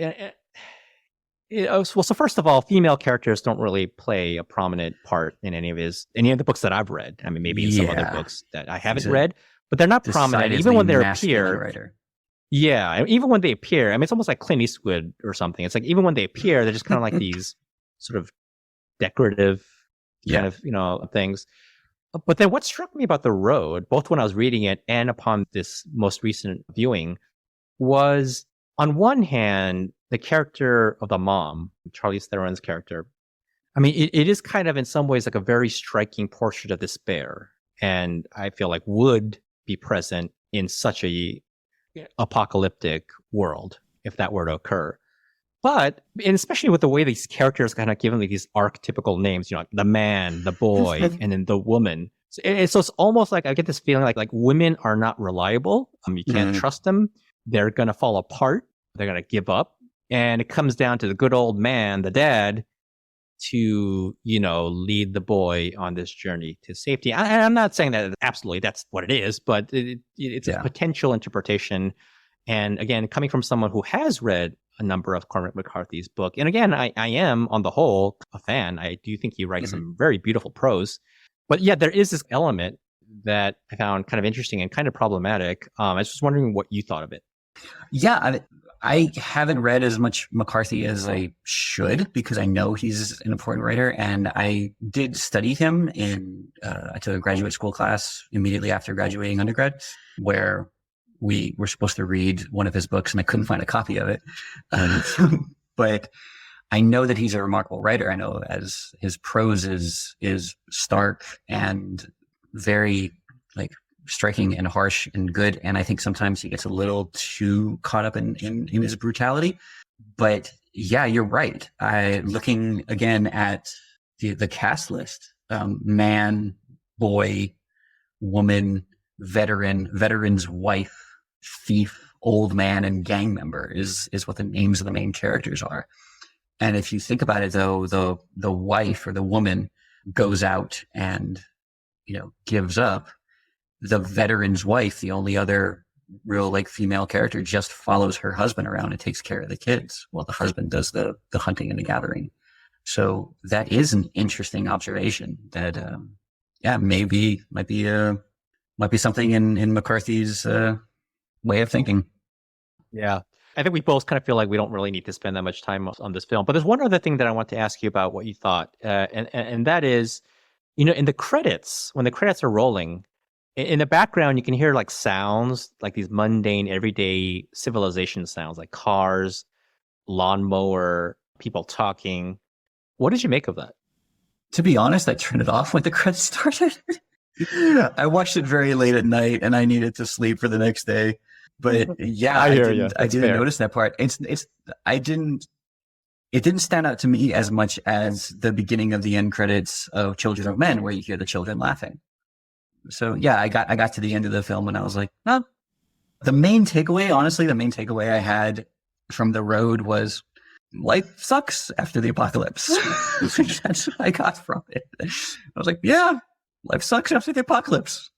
so first of all, female characters don't really play a prominent part in any of the books that I've read. I mean, maybe in some other books that I haven't read, but they're not prominent, even when they appear. Writer. Yeah, even when they appear, I mean, it's almost like Clint Eastwood or something. It's like, even when they appear, they're just kind of like these sort of decorative kind of, things. But then what struck me about The Road, both when I was reading it and upon this most recent viewing, was on one hand, the character of the mom, Charlize Theron's character, I mean, it is kind of in some ways like a very striking portrait of despair. And I feel like would be present in such a apocalyptic world if that were to occur. But, and especially with the way these characters kind of given these archetypical names, you know, the man, the boy, and then the woman. So it's almost like I get this feeling like women are not reliable. You can't trust them. They're going to fall apart. They're going to give up. And it comes down to the good old man, the dad, to, you know, lead the boy on this journey to safety. I'm not saying that absolutely that's what it is, but it's a potential interpretation. And again, coming from someone who has read a number of Cormac McCarthy's book, and again, I am on the whole a fan. I do think he writes some very beautiful prose. But yeah, there is this element that I found kind of interesting and kind of problematic. I was just wondering what you thought of it. Yeah, I haven't read as much McCarthy as I should because I know he's an important writer, and I did study him I took a graduate school class immediately after graduating undergrad, where we were supposed to read one of his books, and I couldn't find a copy of it. But I know that he's a remarkable writer. I know as his prose is stark and very striking and harsh and good. And I think sometimes he gets a little too caught up in his brutality. But yeah, you're right. Looking again at the cast list, man, boy, woman, veteran's wife, thief, old man, and gang member is what the names of the main characters are. And if you think about it, though, the wife or the woman goes out and, you know, gives up. The veteran's wife, the only other real female character, just follows her husband around and takes care of the kids while the husband does the hunting and the gathering. So that is an interesting observation that, might be something in McCarthy's way of thinking. Yeah. I think we both kind of feel like we don't really need to spend that much time on this film. But there's one other thing that I want to ask you about what you thought. And that is, you know, in the credits, when the credits are rolling, in the background, you can hear sounds, these mundane, everyday civilization sounds, like cars, lawnmower, people talking. What did you make of that? To be honest, I turned it off when the credits started. I watched it very late at night, and I needed to sleep for the next day. But yeah, I didn't notice that part. It didn't stand out to me as much as the beginning of the end credits of Children of Men, where you hear the children laughing. So yeah, I got to the end of the film and I was like, no. The main takeaway I had from The Road was life sucks after the apocalypse. That's what I got from it. I was like, yeah, life sucks after the apocalypse.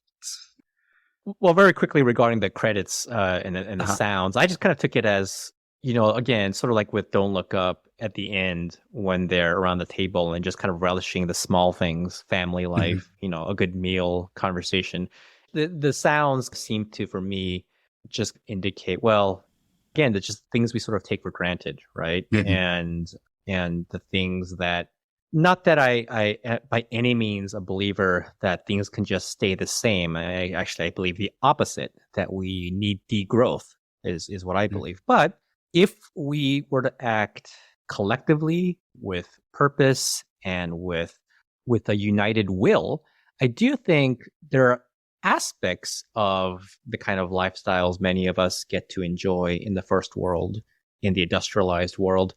Well, very quickly regarding the credits and the sounds, I just kind of took it as, you know, again, sort of like with Don't Look Up at the end when they're around the table and just kind of relishing the small things, family life, you know, a good meal, conversation. The sounds seem to, for me, just indicate, well, again, they're just things we sort of take for granted, right? And the things that, not that I by any means a believer that things can just stay the same. I believe the opposite, that we need degrowth is what I believe. But if we were to act collectively with purpose and with a united will, I do think there are aspects of the kind of lifestyles many of us get to enjoy in the first world, in the industrialized world.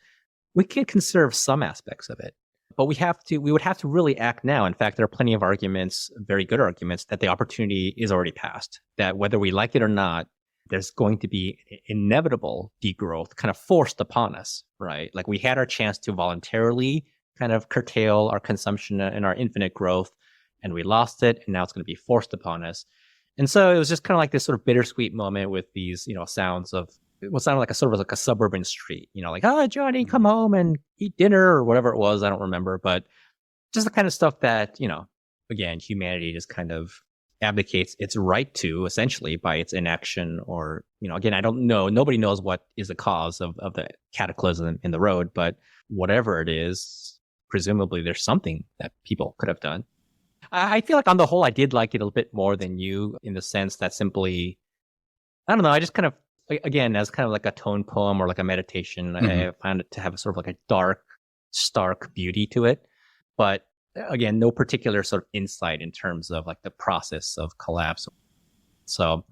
We can conserve some aspects of it, but we would have to really act now. In fact, there are plenty of arguments, very good arguments, that the opportunity is already past, that whether we like it or not, there's going to be inevitable degrowth kind of forced upon us, right? Like we had our chance to voluntarily kind of curtail our consumption and our infinite growth, and we lost it, and now it's going to be forced upon us. And so it was just kind of like this sort of bittersweet moment with these, you know, sounds of what sounded like a suburban street, you know, like, oh, Johnny, come home and eat dinner or whatever it was. I don't remember, but just the kind of stuff that, you know, again, humanity just kind of abdicates its right to, essentially, by its inaction. Or, you know, again, I don't know. Nobody knows what is the cause of the cataclysm in the road, but whatever it is, presumably there's something that people could have done. I feel like on the whole, I did like it a little bit more than you, in the sense that simply, I don't know, I just kind of again, as kind of like a tone poem or like a meditation, I found it to have a sort of like a dark, stark beauty to it. But again, no particular sort of insight in terms of like the process of collapse. So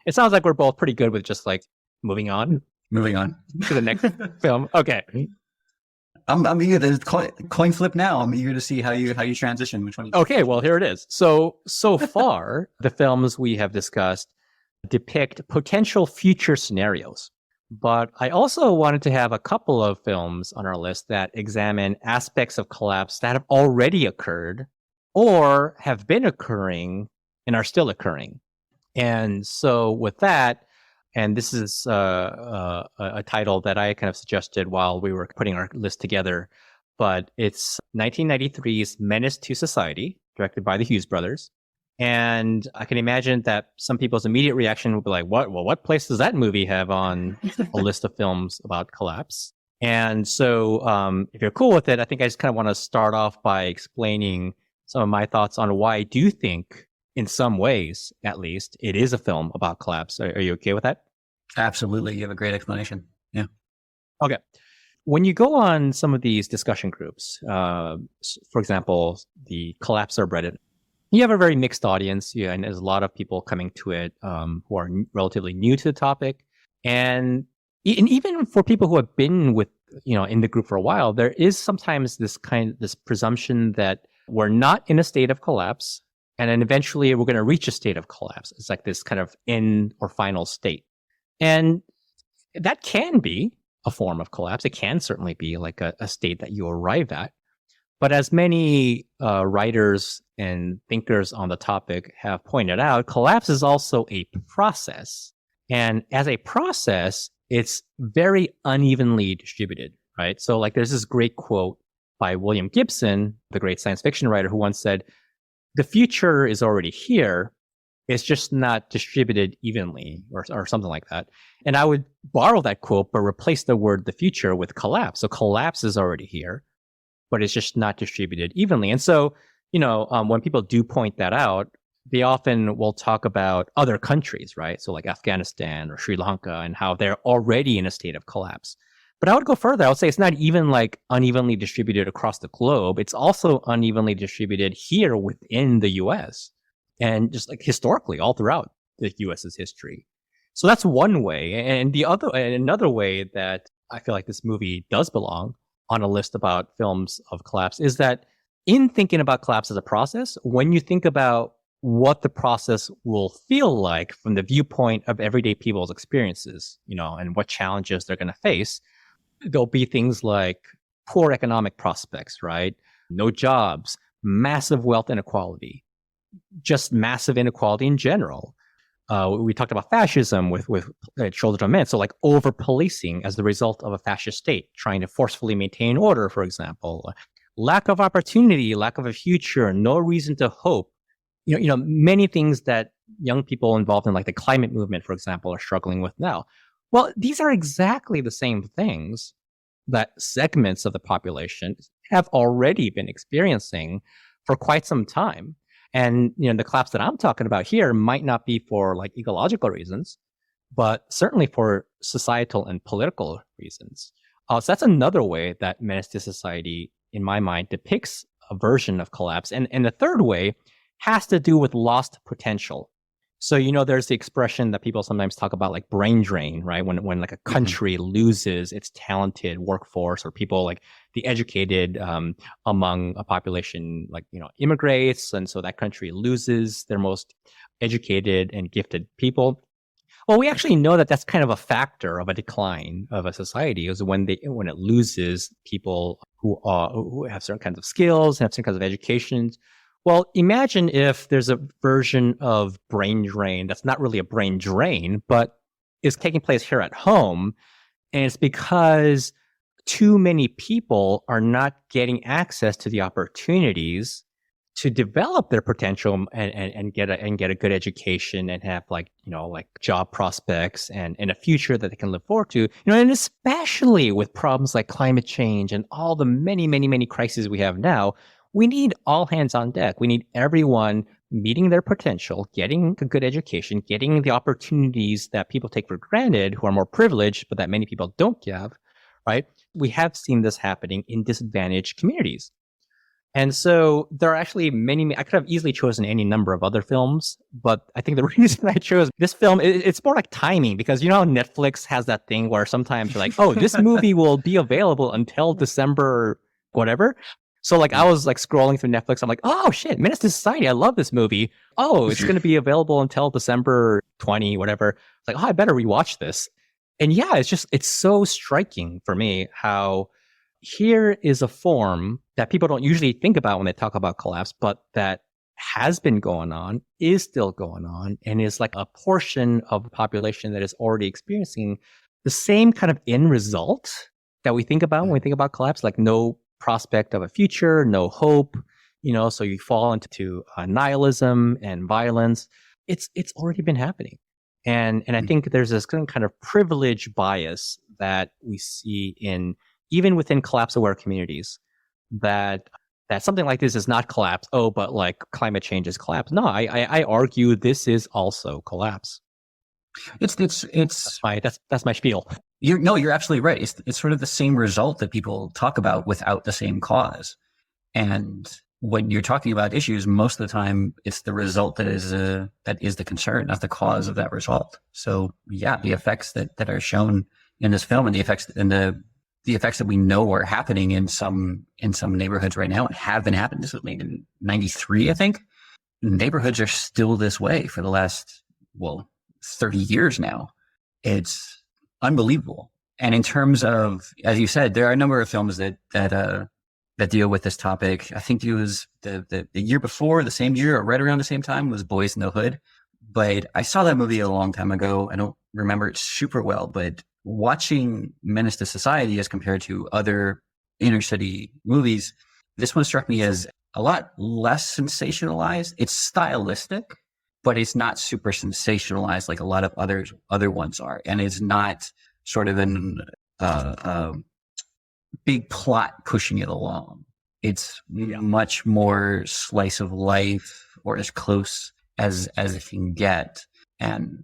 it sounds like we're both pretty good with just like moving on to the next film. Okay. I'm eager to coin flip now. I'm eager to see how you transition. Which one? Okay, well, here it is. So far, the films we have discussed depict potential future scenarios. But I also wanted to have a couple of films on our list that examine aspects of collapse that have already occurred or have been occurring and are still occurring. And so with that, and this is a title that I kind of suggested while we were putting our list together, but it's 1993's Menace to Society, directed by the Hughes brothers. And I can imagine that some people's immediate reaction would be like, what place does that movie have on a list of films about collapse? And so if you're cool with it, I think I just kind of want to start off by explaining some of my thoughts on why I do think, in some ways, at least, it is a film about collapse. Are you okay with that? Absolutely. You have a great explanation. Yeah. Okay. When you go on some of these discussion groups, for example, the Collapse subreddit, you have a very mixed audience. Yeah, and there's a lot of people coming to it who are relatively new to the topic. And even for people who have been in the group for a while, there is sometimes this presumption that we're not in a state of collapse. And then eventually we're going to reach a state of collapse. It's like this kind of end or final state. And that can be a form of collapse. It can certainly be like a state that you arrive at. But as many writers and thinkers on the topic have pointed out, collapse is also a process. And as a process, it's very unevenly distributed, right? So like there's this great quote by William Gibson, the great science fiction writer, who once said, "The future is already here. It's just not distributed evenly," or something like that. And I would borrow that quote, but replace the word "the future" with collapse. So collapse is already here, but it's just not distributed evenly. And so, when people do point that out, they often will talk about other countries, right? So like Afghanistan or Sri Lanka and how they're already in a state of collapse. But I would go further. I would say it's not even like unevenly distributed across the globe. It's also unevenly distributed here within the US and just like historically all throughout the US's history. So that's one way. And another way that I feel like this movie does belong on a list about films of collapse is that in thinking about collapse as a process, when you think about what the process will feel like from the viewpoint of everyday people's experiences, and what challenges they're going to face, there'll be things like poor economic prospects, right? No jobs, massive wealth inequality, just massive inequality in general. We talked about fascism with children of men. So like over policing as the result of a fascist state, trying to forcefully maintain order, for example, lack of opportunity, lack of a future, no reason to hope. Many things that young people involved in like the climate movement, for example, are struggling with now. Well, these are exactly the same things that segments of the population have already been experiencing for quite some time. And, the collapse that I'm talking about here might not be for like ecological reasons, but certainly for societal and political reasons. So that's another way that Menace to Society, in my mind, depicts a version of collapse. And the third way has to do with lost potential. So, there's the expression that people sometimes talk about like brain drain, right? When like a country loses its talented workforce, or people like the educated among a population like, immigrates. And so that country loses their most educated and gifted people. Well, we actually know that that's kind of a factor of a decline of a society, is when it loses people who have certain kinds of skills and have certain kinds of educations. Well, imagine if there's a version of brain drain that's not really a brain drain, but is taking place here at home. And it's because too many people are not getting access to the opportunities to develop their potential and get a good education and have like job prospects and a future that they can look forward to. And especially with problems like climate change and all the many, many, many crises we have now, we need all hands on deck. We need everyone meeting their potential, getting a good education, getting the opportunities that people take for granted who are more privileged, but that many people don't have, right? We have seen this happening in disadvantaged communities. And so there are actually many, I could have easily chosen any number of other films, but I think the reason I chose this film, it's more like timing, because you know how Netflix has that thing where sometimes you're like, oh, this movie will be available until December, whatever. So like I was like scrolling through Netflix. I'm like, oh shit, Menace to Society. I love this movie. Oh, it's going to be available until December 20, whatever. It's like, oh, I better rewatch this. And yeah, it's so striking for me how here is a form that people don't usually think about when they talk about collapse, but that has been going on, is still going on, and is like a portion of the population that is already experiencing the same kind of end result that we think about when we think about collapse, like no prospect of a future, no hope, so you fall into nihilism and violence. It's already been happening. And I think there's this kind of privilege bias that we see even within collapse-aware communities, that something like this is not collapse. Oh, but like climate change is collapse. No, I argue this is also collapse. It's that's my spiel. You're absolutely right. It's sort of the same result that people talk about without the same cause. And when you're talking about issues, most of the time it's the result that is the concern, not the cause of that result. So yeah, the effects that are shown in this film, and the effects that we know are happening in some neighborhoods right now and have been happening. This was made in 93, I think. Neighborhoods are still this way for the last 30 years now. It's unbelievable. And in terms of, as you said, there are a number of films that deal with this topic. I think it was the year before, the same year, or right around the same time, was Boys in the Hood. But I saw that movie a long time ago. I don't remember it super well, but watching Menace to Society as compared to other inner city movies, this one struck me as a lot less sensationalized. It's stylistic, but it's not super sensationalized like a lot of other ones are. And it's not sort of a big plot pushing it along. It's much more slice of life, or as close as it can get. And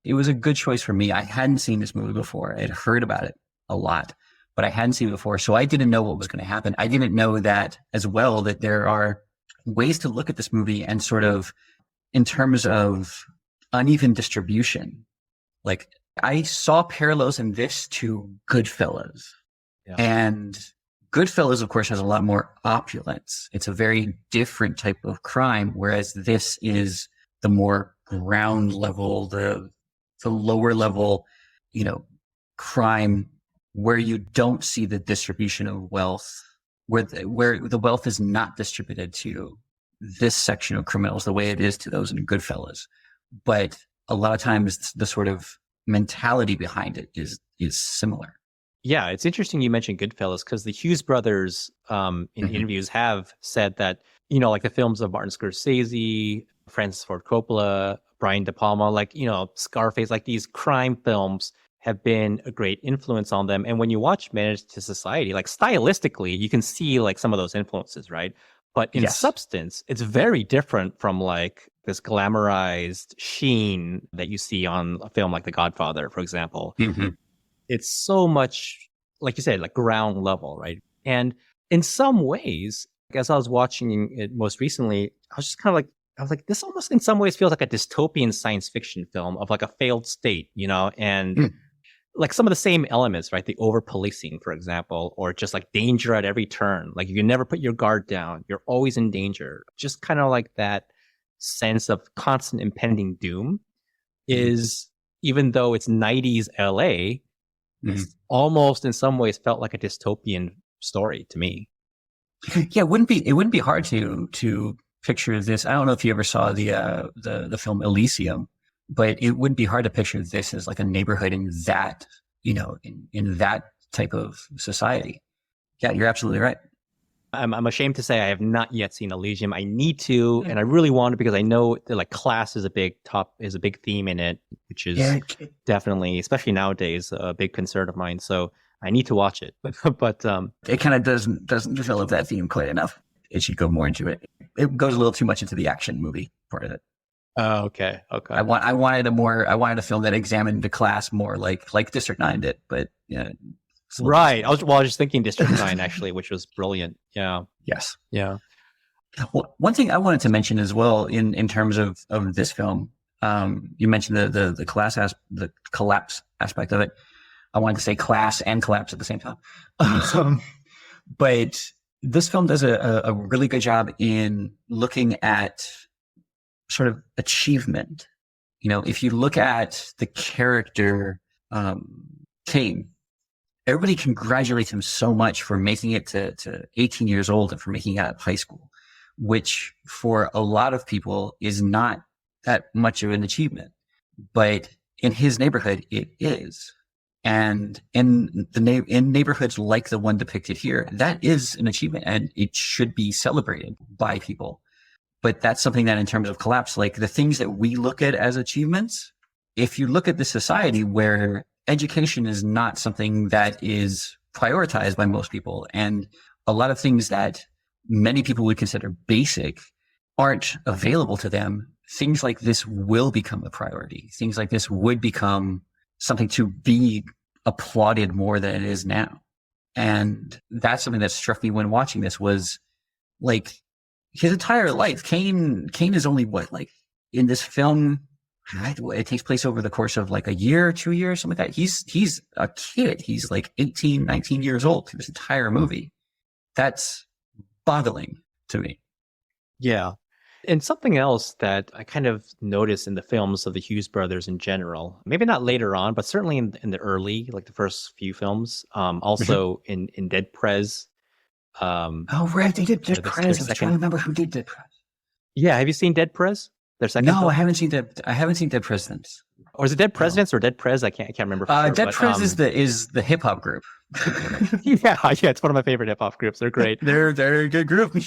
it was a good choice for me. I hadn't seen this movie before. I had heard about it a lot, but I hadn't seen it before. So I didn't know what was going to happen. I didn't know that as well, that there are ways to look at this movie and sort of in terms of uneven distribution. Like I saw parallels in this to Goodfellas. Yeah. And Goodfellas, of course, has a lot more opulence. It's a very different type of crime, whereas this is the more ground level, the lower level, crime where you don't see the distribution of wealth, where the wealth is not distributed to this section of criminals the way it is to those in Goodfellas. But a lot of times the sort of mentality behind it is similar. Yeah, it's interesting you mentioned Goodfellas, because the Hughes brothers in interviews have said that, like the films of Martin Scorsese, Francis Ford Coppola, Brian De Palma, like, Scarface, like these crime films have been a great influence on them. And when you watch Menace to Society, like stylistically, you can see like some of those influences, right? But in substance, it's very different from like this glamorized sheen that you see on a film like The Godfather, for example. Mm-hmm. It's so much, like you said, like ground level, right? And in some ways, as I was watching it most recently, I was like, this almost in some ways feels like a dystopian science fiction film of like a failed state, and like some of the same elements, right? The over policing, for example, or just like danger at every turn. Like you can never put your guard down. You're always in danger. Just kind of like that sense of constant impending doom is, even though it's 90s LA, it's almost in some ways felt like a dystopian story to me. Yeah, it wouldn't be hard to picture this. I don't know if you ever saw the film Elysium, but it wouldn't be hard to picture this as like a neighborhood in that, in that type of society. Yeah, you're absolutely right. I'm ashamed to say I have not yet seen Elysium. I need to, and I really want to, because I know that like class is a big theme in it, which is definitely, especially nowadays, a big concern of mine. So I need to watch it. But it kind of doesn't develop that theme quite enough. it should go more into it. It goes a little too much into the action movie part of it. Oh, okay. I wanted a film that examined the class more like District 9 did, but yeah. Right. I was just thinking District 9 actually, which was brilliant. Yeah. Yes. Yeah. Well, one thing I wanted to mention as well in terms of this film, you mentioned the the collapse aspect of it. I wanted to say class and collapse at the same time. But this film does a really good job in looking at sort of achievement. You know, if you look at the character, Kane, everybody congratulates him so much for making it to 18 years old and for making it out of high school, which for a lot of people is not that much of an achievement. But in his neighborhood, it is. And in neighborhoods like the one depicted here, that is an achievement and it should be celebrated by people. But that's something that in terms of collapse, like the things that we look at as achievements, if you look at the society where education is not something that is prioritized by most people, and a lot of things that many people would consider basic aren't available to them, things like this will become a priority. Things like this would become something to be applauded more than it is now. And that's something that struck me when watching this was like his entire life. Kane is only like in this film, it takes place over the course of like a year, 2 years, something like that. He's a kid. He's like 18, 19 years old through this entire movie. That's boggling to me. Yeah. And something else that I kind of noticed in the films of the Hughes brothers in general, maybe not later on, but certainly in the early, like the first few films, also in Dead Prez. Oh, right. They did Dead Prez. I was trying to remember who did Dead Prez. Yeah. Have you seen Dead Prez? Their second No, film? I haven't seen Dead Presidents. Or is it Dead Presidents or Dead Prez? I can't remember. For sure, Dead Prez is the hip hop group. yeah. It's one of my favorite hip hop groups. They're great. They're a good group.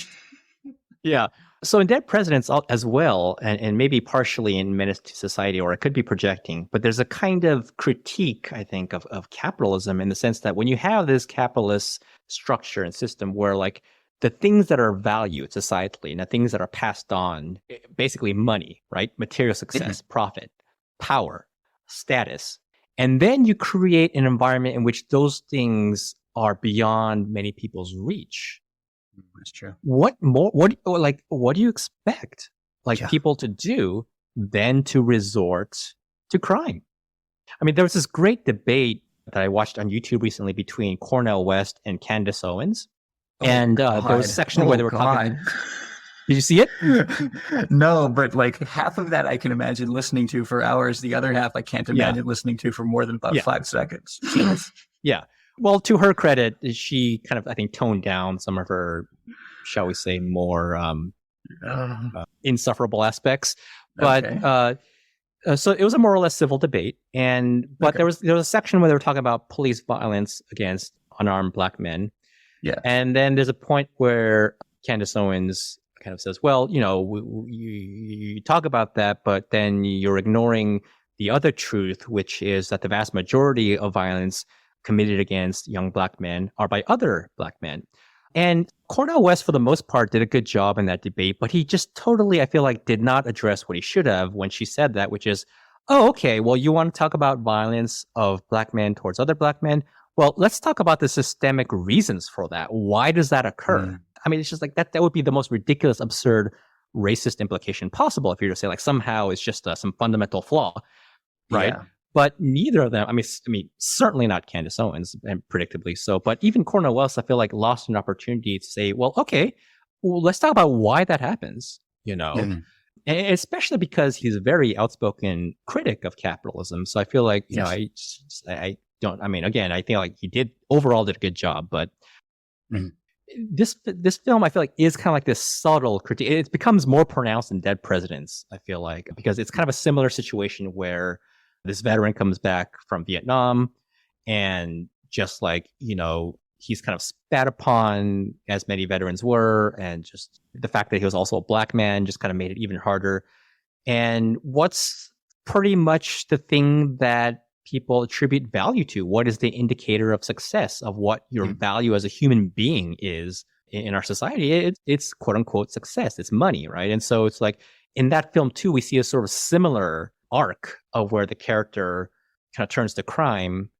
Yeah. So in Dead Presidents as well, and maybe partially in Menace to Society, or I could be projecting, but there's a kind of critique, I think, of capitalism in the sense that when you have this capitalist structure and system where like the things that are valued societally and the things that are passed on, basically money, right? Material success, profit, power, status. And then you create an environment in which those things are beyond many people's reach. That's true. What do you expect people to do than to resort to crime? I mean, there was this great debate that I watched on YouTube recently between Cornel West and Candace Owens. And there was a section where they were talking. Did you see it? No, but like half of that I can imagine listening to for hours. The other half I can't imagine listening to for more than about 5 seconds. Yeah. Well, to her credit, she kind of, I think, toned down some of her, shall we say, more insufferable aspects. But so it was a more or less civil debate. But there was a section where they were talking about police violence against unarmed black men. Yeah. And then there's a point where Candace Owens kind of says, well, you talk about that, but then you're ignoring the other truth, which is that the vast majority of violence committed against young black men are by other black men. And Cornel West, for the most part, did a good job in that debate, but he just totally, I feel like, did not address what he should have when she said that, which is, oh, okay, well, you want to talk about violence of black men towards other black men? Well, let's talk about the systemic reasons for that. Why does that occur? I mean, it's just like that would be the most ridiculous, absurd, racist implication possible if you were to say, like, somehow it's just some fundamental flaw, right? Yeah. But neither of them, I mean, certainly not Candace Owens, and predictably so, but even Cornel West, I feel like, lost an opportunity to say, well, okay, let's talk about why that happens, and especially because he's a very outspoken critic of capitalism. So I feel like, I think like he overall did a good job, but this film, I feel like, is kind of like this subtle critique. It becomes more pronounced in Dead Presidents, I feel like, because it's kind of a similar situation where this veteran comes back from Vietnam and just like, he's kind of spat upon, as many veterans were, and just the fact that he was also a black man just kind of made it even harder. And what's pretty much the thing that people attribute value to? What is the indicator of success, of what your value as a human being is in our society, it's quote unquote success. It's money, right? And so it's like in that film too, we see a sort of similar arc of where the character kind of turns to crime.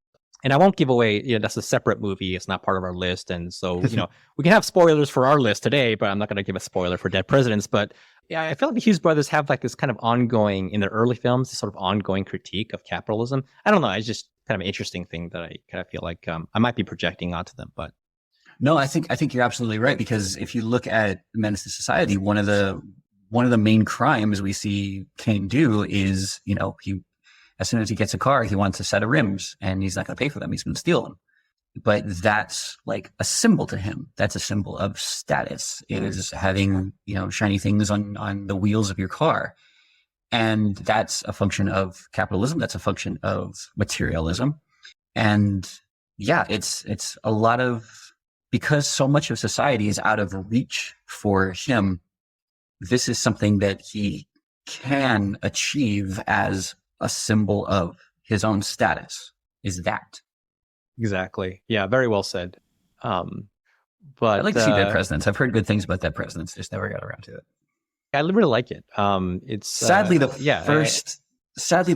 And I won't give away, that's a separate movie. It's not part of our list. And so, we can have spoilers for our list today, but I'm not going to give a spoiler for Dead Presidents. But yeah, I feel like the Hughes brothers have like this kind of ongoing, in their early films, this sort of ongoing critique of capitalism. I don't know. It's just kind of an interesting thing that I kind of feel like I might be projecting onto them. But no, I think you're absolutely right, because if you look at Menace to Society, one of the main crimes we see Kane do is, he, as soon as he gets a car, he wants a set of rims, and he's not going to pay for them. He's going to steal them. But that's like a symbol to him. That's a symbol of status. It is having, shiny things on the wheels of your car. And that's a function of capitalism. That's a function of materialism. And yeah, it's a lot of, because so much of society is out of reach for him, this is something that he can achieve as a symbol of his own status, is that. Exactly. Yeah, very well said. But I'd like to see Dead Presidents. I've heard good things about Dead Presidents, just never got around to it. I really like it. It's sadly the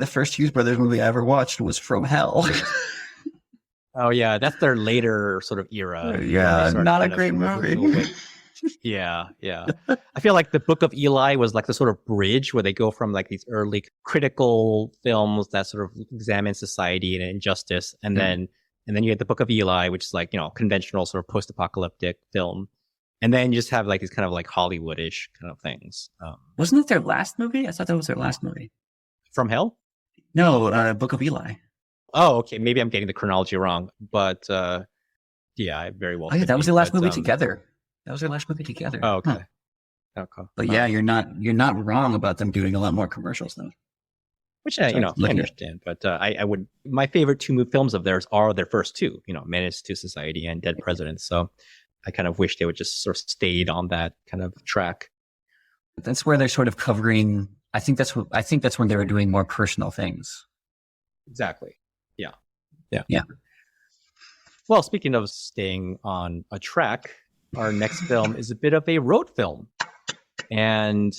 first Hughes Brothers movie I ever watched was From Hell. Oh yeah, that's their later sort of era. Yeah, not a great movie. Yeah. I feel like the Book of Eli was like the sort of bridge where they go from like these early critical films that sort of examine society and injustice, and then you get the Book of Eli, which is like, conventional sort of post-apocalyptic film. And then you just have like these kind of like Hollywood-ish kind of things. Wasn't it their last movie? I thought that was their last movie. From Hell? No, Book of Eli. Oh, okay. Maybe I'm getting the chronology wrong, but yeah, I very well. Oh yeah, that was their last movie together. That was their last movie together. Oh, okay. Okay. But yeah, you're not wrong about them doing a lot more commercials though. Which I understand, but I would. My favorite two films of theirs are their first two. Menace to Society and Dead Presidents. So I kind of wish they would just sort of stayed on that kind of track. That's where they're sort of covering. I think that's when they were doing more personal things. Exactly. Yeah. Well, speaking of staying on a track, our next film is a bit of a road film. And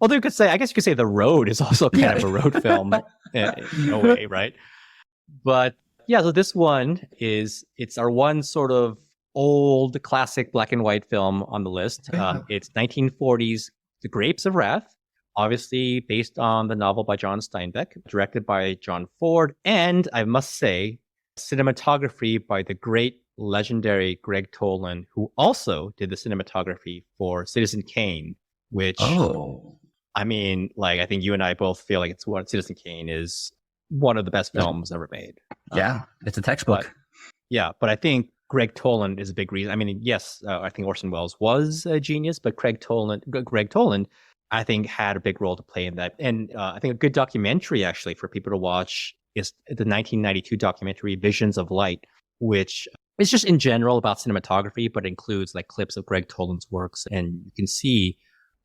although I guess you could say The Road is also kind of a road film in a way, right? But yeah, so this one it's our one sort of old classic black and white film on the list. It's 1940s The Grapes of Wrath, obviously based on the novel by John Steinbeck, directed by John Ford, and I must say, cinematography by the great legendary Greg Toland, who also did the cinematography for Citizen Kane, which, I mean, like, I think you and I both feel like Citizen Kane is one of the best films ever made. Yeah, it's a textbook. But I think Greg Toland is a big reason. I mean, yes, I think Orson Welles was a genius, but Greg Toland, I think, had a big role to play in that. And I think a good documentary, actually, for people to watch is the 1992 documentary Visions of Light, which is just in general about cinematography, but includes like clips of Greg Toland's works. And you can see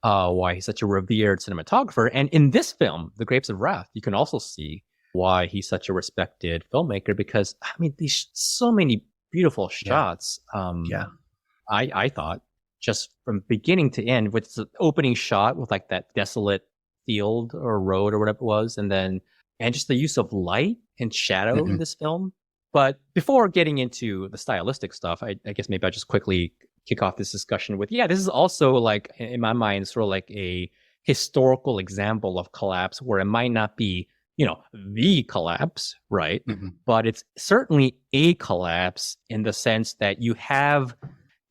why he's such a revered cinematographer. And in this film, The Grapes of Wrath, you can also see why he's such a respected filmmaker, because, I mean, these so many beautiful shots. I thought, just from beginning to end, with the opening shot with like that desolate field or road or whatever it was, and just the use of light and shadow in this film. But before getting into the stylistic stuff, I guess maybe I'll just quickly kick off this discussion with, this is also like, in my mind, sort of like a historical example of collapse where it might not be, the collapse, right? But it's certainly a collapse in the sense that you have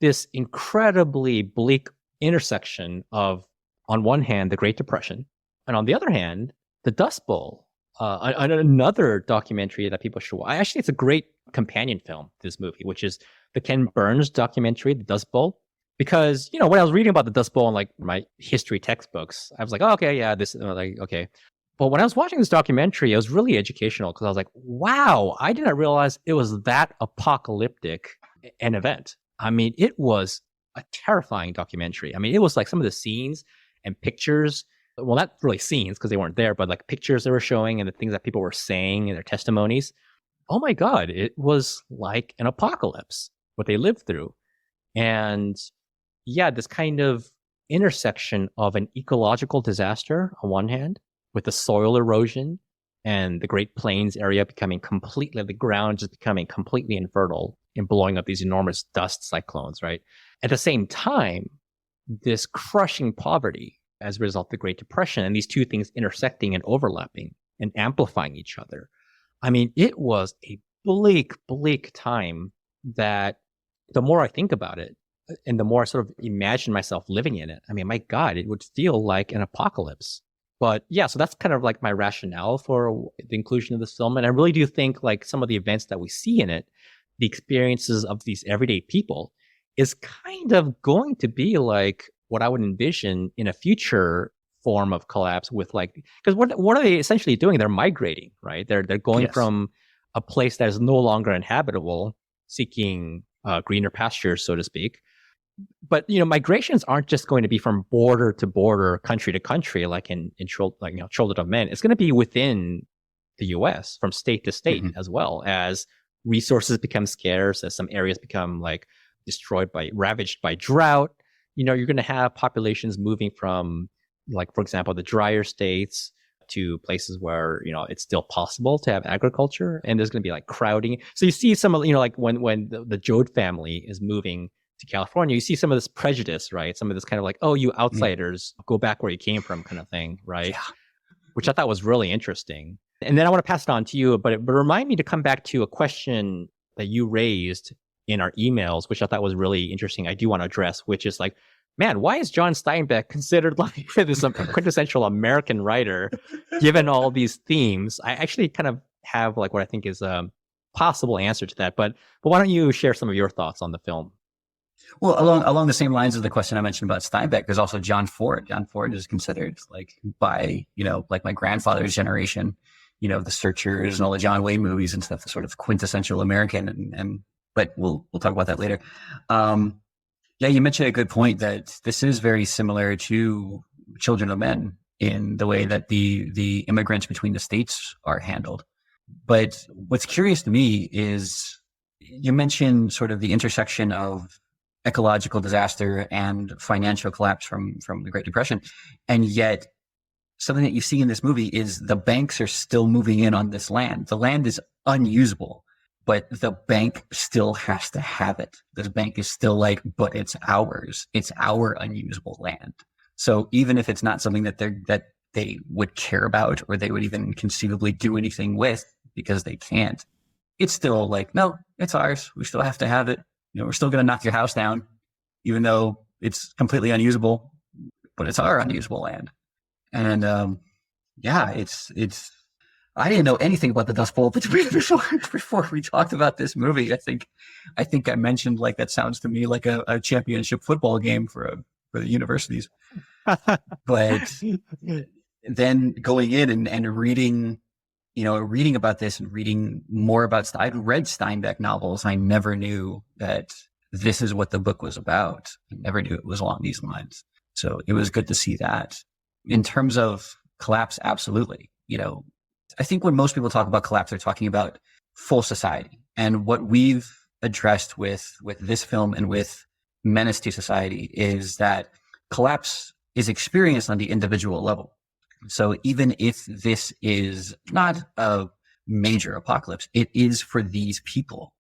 this incredibly bleak intersection of, on one hand, the Great Depression, and on the other hand, the Dust Bowl. Another documentary that people should watch. Actually, it's a great companion film to this movie, which is the Ken Burns documentary, The Dust Bowl. Because, when I was reading about the Dust Bowl in like my history textbooks, I was like, okay. But when I was watching this documentary, it was really educational, because I was like, wow, I didn't realize it was that apocalyptic an event. I mean, it was a terrifying documentary. I mean, it was like some of the scenes and pictures, well, not really scenes because they weren't there, but like pictures they were showing and the things that people were saying in their testimonies. Oh my God, it was like an apocalypse, what they lived through. And yeah, this kind of intersection of an ecological disaster on one hand, with the soil erosion and the Great Plains area becoming completely, the ground just becoming completely infertile and blowing up these enormous dust cyclones, right? At the same time, this crushing poverty as a result of the Great Depression, and these two things intersecting and overlapping and amplifying each other. I mean, it was a bleak, bleak time that the more I think about it, and the more I sort of imagine myself living in it, I mean, my God, it would feel like an apocalypse. But yeah, so that's kind of like my rationale for the inclusion of this film. And I really do think like some of the events that we see in it, the experiences of these everyday people, is kind of going to be like what I would envision in a future form of collapse with like, because what are they essentially doing? They're migrating, right? They're going Yes. from a place that is no longer inhabitable, seeking greener pastures, so to speak. But migrations aren't just going to be from border to border, country to country, like in Children of Men. It's going to be within the U.S. from state to state, as well as resources become scarce, as some areas become like ravaged by drought. You're going to have populations moving from, like, for example, the drier states to places where it's still possible to have agriculture, and there's going to be like crowding. So you see some of like when the Joad family is moving to California, you see some of this prejudice, right? Some of this kind of like, oh, you outsiders, go back where you came from, kind of thing, right? Yeah. Which I thought was really interesting. And then I want to pass it on to you, but remind me to come back to a question that you raised in our emails, which I thought was really interesting. I do want to address, which is like, man, why is John Steinbeck considered like this quintessential American writer, given all these themes? I actually kind of have like what I think is a possible answer to that, but why don't you share some of your thoughts on the film? Well, along the same lines of the question I mentioned about Steinbeck, there's also John Ford. John Ford is considered like by, like my grandfather's generation, the Searchers and all the John Wayne movies and stuff, the sort of quintessential American. But we'll talk about that later. Yeah, you mentioned a good point that this is very similar to Children of Men in the way that the immigrants between the states are handled. But what's curious to me is you mentioned sort of the intersection of ecological disaster and financial collapse from the Great Depression. And yet something that you see in this movie is the banks are still moving in on this land. The land is unusable, but the bank still has to have it. This bank is still like, but it's ours. It's our unusable land. So even if it's not something that they would care about, or they would even conceivably do anything with, because they can't, it's still like, no, it's ours. We still have to have it. We're still going to knock your house down, even though it's completely unusable, but it's our unusable land. And yeah, it's. I didn't know anything about the Dust Bowl before we talked about this movie. I think I mentioned like that sounds to me like a championship football game for the universities. But then going in and reading, reading about this and reading more about, I've read Steinbeck novels. I never knew that this is what the book was about. I never knew it was along these lines. So it was good to see that. In terms of collapse, absolutely. I think when most people talk about collapse, they're talking about full society. And what we've addressed with this film and with Menace to Society is that collapse is experienced on the individual level. So even if this is not a major apocalypse, it is for these people.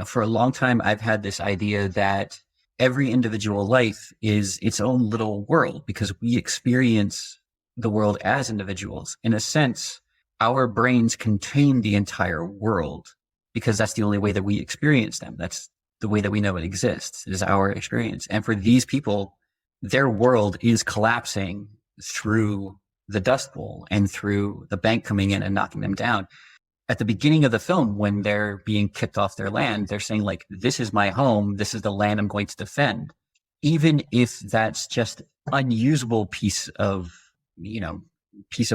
For a long time, I've had this idea that every individual life is its own little world because we experience the world as individuals. In a sense, our brains contain the entire world because that's the only way that we experience them. That's the way that we know it exists, is our experience. And for these people, their world is collapsing through the Dust Bowl and through the bank coming in and knocking them down. At the beginning of the film, when they're being kicked off their land, they're saying like, this is my home. This is the land I'm going to defend. Even if that's just unusable piece of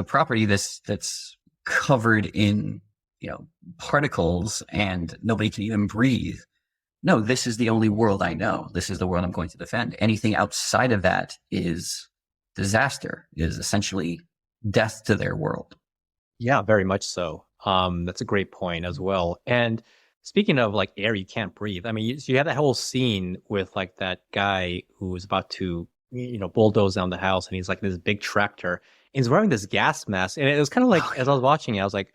property that's covered in, particles and nobody can even breathe. No, this is the only world I know. This is the world I'm going to defend. Anything outside of that is disaster, is essentially death to their world. Yeah, very much so. That's a great point as well. And Speaking of like air you can't breathe, I mean, so you had that whole scene with like that guy who was about to, bulldoze down the house, and he's like this big tractor, and he's wearing this gas mask, and it was kind of like, as I was watching it, I was like,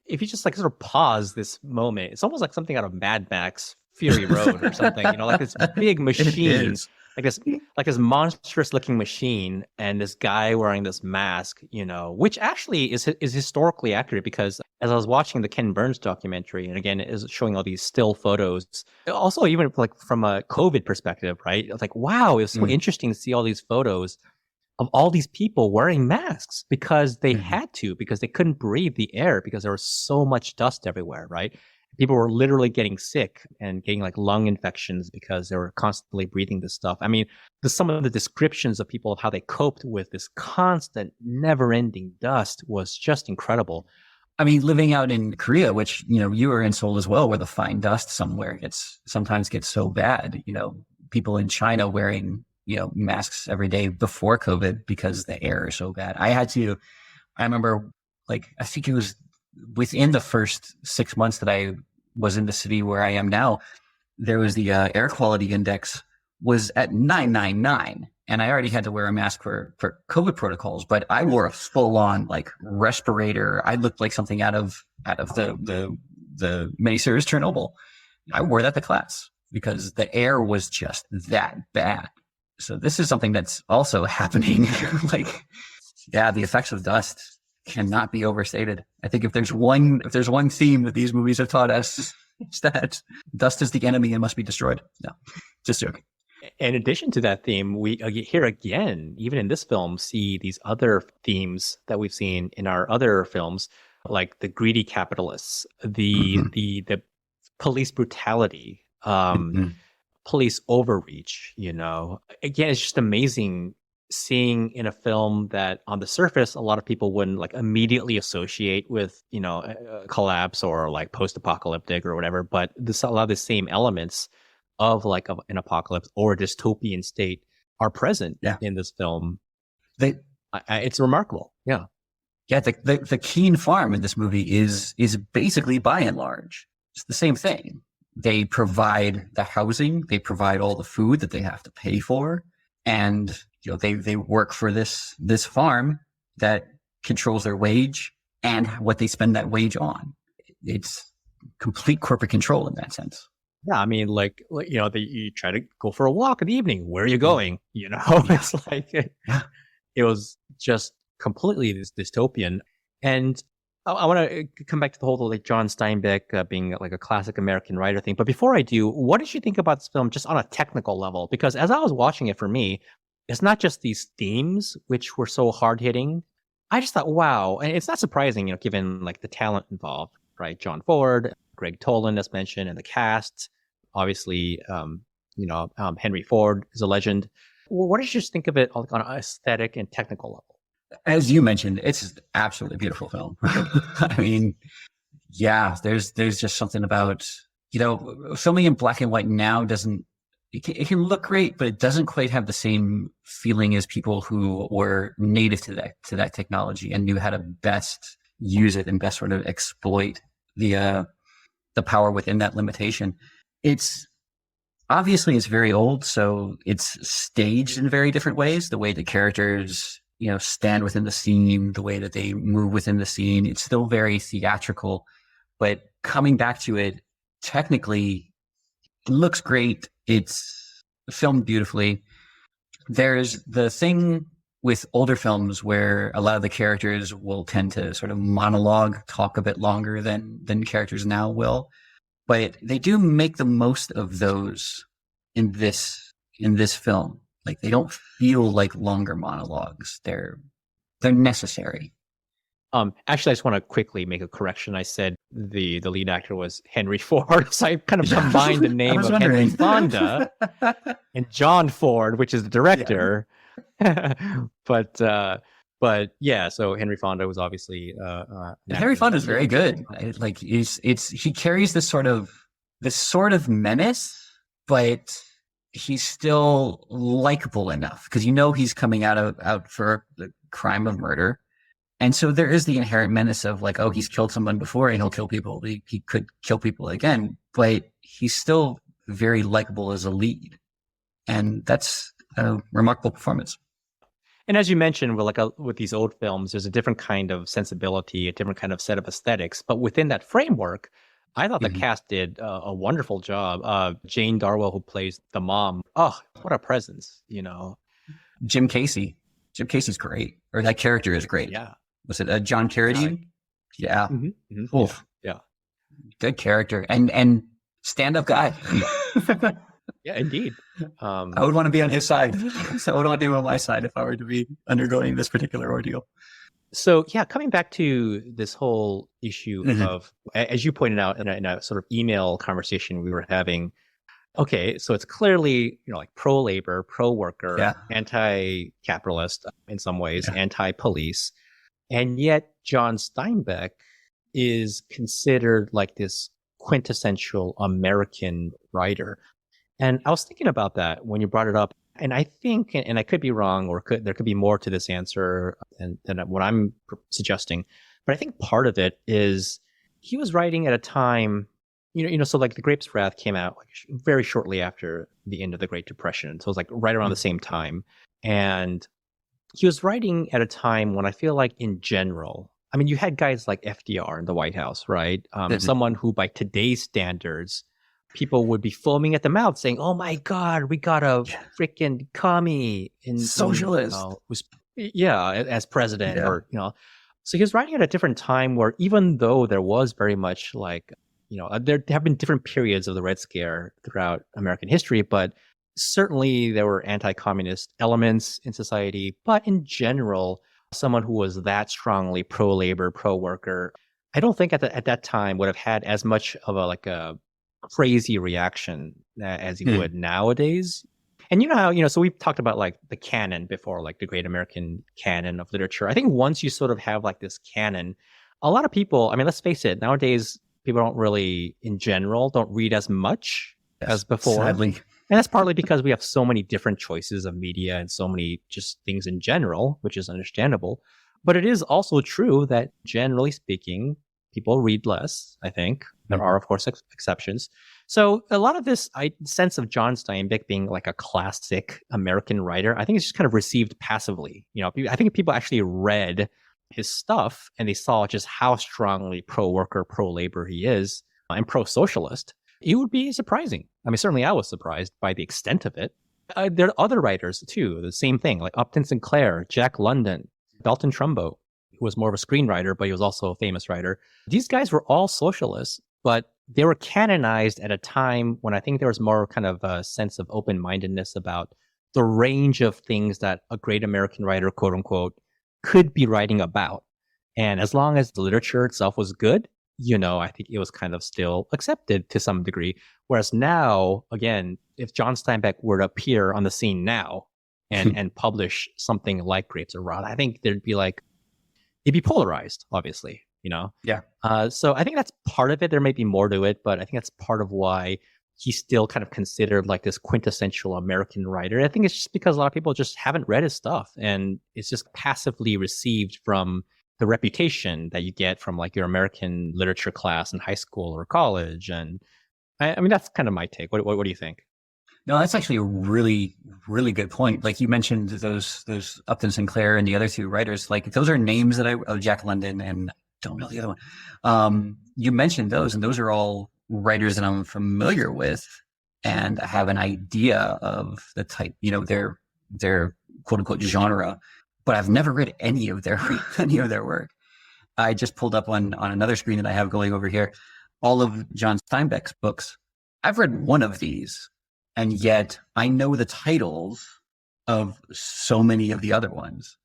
if you just like sort of pause this moment, it's almost like something out of Mad Max Fury Road or something, like this big machine, like this monstrous looking machine, and this guy wearing this mask, which actually is historically accurate, because as I was watching the Ken Burns documentary, and again, it is showing all these still photos, also even like from a COVID perspective, right? It's like, wow, it was so interesting to see all these photos of all these people wearing masks because they had to, because they couldn't breathe the air because there was so much dust everywhere, right? People were literally getting sick and getting like lung infections because they were constantly breathing this stuff. I mean, some of the descriptions of people of how they coped with this constant, never-ending dust was just incredible. I mean, living out in Korea, which, you were in Seoul as well, where the fine dust sometimes gets so bad, people in China wearing, masks every day before COVID because the air is so bad. I remember, like, I think it was within the first 6 months that I was in the city where I am now, there was the air quality index was at 999. And I already had to wear a mask for COVID protocols, but I wore a full on like respirator. I looked like something out of the miniseries Chernobyl. I wore that to class because the air was just that bad. So this is something that's also happening. Like, yeah, the effects of dust cannot be overstated. I think if there's one theme that these movies have taught us, it's that dust is the enemy and must be destroyed. No, just joking. In addition to that theme, we here again, even in this film, see these other themes that we've seen in our other films, like the greedy capitalists, the police brutality, police overreach. Again, it's just amazing seeing in a film that on the surface a lot of people wouldn't like immediately associate with a collapse or like post-apocalyptic or whatever, but a lot of the same elements of like an apocalypse or a dystopian state are present in this film. It's remarkable. Yeah. The Keene farm in this movie is basically, by and large, it's the same thing. They provide the housing, they provide all the food that they have to pay for, and they work for this farm that controls their wage and what they spend that wage on. It's complete corporate control in that sense. Yeah, I mean, you try to go for a walk in the evening. Where are you going? It's like it was just completely dystopian. And I want to come back to the whole like John Steinbeck being like a classic American writer thing. But before I do, what did you think about this film just on a technical level? Because as I was watching it, for me, it's not just these themes which were so hard hitting. I just thought, wow, and it's not surprising, given like the talent involved, right? John Ford, Greg Toland, as mentioned, and the cast. Obviously, Henry Ford is a legend. Well, what did you just think of it on an aesthetic and technical level? As you mentioned, it's an absolutely beautiful film. I mean, yeah, there's just something about, filming in black and white now it can look great, but it doesn't quite have the same feeling as people who were native to that technology and knew how to best use it and best sort of exploit the power within that limitation. It's very old, so it's staged in very different ways. The way the characters, stand within the scene, the way that they move within the scene, it's still very theatrical. But coming back to it, technically, it looks great. It's filmed beautifully. There's the thing with older films where a lot of the characters will tend to sort of monologue, talk a bit longer than characters now will. But they do make the most of those in this film. Like, they don't feel like longer monologues. They're necessary. Actually, I just want to quickly make a correction. I said the lead actor was Henry Ford, so I kind of combined the name of Henry Fonda and John Ford, which is the director. Yeah. But yeah, so Henry Fonda was obviously Henry Fonda is very good. Like, he carries this sort of menace, but he's still likable enough because he's coming out for the crime of murder, And so there is the inherent menace of like, oh, he's killed someone before and he'll kill people. He could kill people again, but he's still very likable as a lead. And that's a remarkable performance. And as you mentioned, with these old films, there's a different kind of sensibility, a different kind of set of aesthetics. But within that framework, I thought the cast did a wonderful job. Jane Darwell, who plays the mom, oh, what a presence, Jim Casey. Jim Casey's great, or that character is great. Yeah. Was it John Carradine? Yeah. Yeah. Good character and stand-up guy. Yeah, indeed. I would want to be on his side. So I would want to be on my side if I were to be undergoing this particular ordeal. So yeah, coming back to this whole issue of, as you pointed out in a sort of email conversation we were having, okay, so it's clearly, like pro-labor, pro-worker, anti-capitalist in some ways, anti-police. And yet John Steinbeck is considered like this quintessential American writer. And I was thinking about that when you brought it up. And I think, and I could be wrong, or there could be more to this answer than what I'm suggesting. But I think part of it is he was writing at a time, so like The Grapes of Wrath came out like very shortly after the end of the Great Depression. So it was like right around the same time. And he was writing at a time when I feel like in general, I mean, you had guys like FDR in the White House, right? Someone who by today's standards, people would be foaming at the mouth saying, oh my God, we got a freaking commie in socialist. As president or, so he was writing at a different time where even though there was very much like, there have been different periods of the Red Scare throughout American history, but certainly there were anti-communist elements in society. But in general, someone who was that strongly pro-labor, pro-worker, I don't think at that time would have had as much of a crazy reaction as he would nowadays. And you know how, so we've talked about like the canon before, like the great American canon of literature. I think once you sort of have like this canon, a lot of people, I mean, let's face it, nowadays people don't really, in general, don't read as much as before. Sadly. And that's partly because we have so many different choices of media and so many just things in general, which is understandable. But it is also true that generally speaking, people read less, I think. There are, of course, exceptions. So a lot of this sense of John Steinbeck being like a classic American writer, I think it's just kind of received passively. I think if people actually read his stuff and they saw just how strongly pro-worker, pro-labor he is and pro-socialist, it would be surprising. I mean, certainly I was surprised by the extent of it. There are other writers, too, the same thing, like Upton Sinclair, Jack London, Dalton Trumbo, who was more of a screenwriter, but he was also a famous writer. These guys were all socialists, but they were canonized at a time when I think there was more kind of a sense of open-mindedness about the range of things that a great American writer, quote unquote, could be writing about. And as long as the literature itself was good, I think it was kind of still accepted to some degree. Whereas now, again, if John Steinbeck were to appear on the scene now and publish something like Grapes of Wrath, I think it'd be polarized, obviously, Yeah. So I think that's part of it. There may be more to it, but I think that's part of why he's still kind of considered like this quintessential American writer. I think it's just because a lot of people just haven't read his stuff, and it's just passively received from the reputation that you get from like your American literature class in high school or college. And I mean, that's kind of my take. What do you think? No, that's actually a really, really good point. Like you mentioned those Upton Sinclair and the other two writers, like those are names that Jack London and don't know the other one. You mentioned those, and those are all writers that I'm familiar with and I have an idea of the type, their quote unquote genre, but I've never read any of their work. I just pulled up on another screen that I have going over here, all of John Steinbeck's books. I've read one of these, and yet I know the titles of so many of the other ones.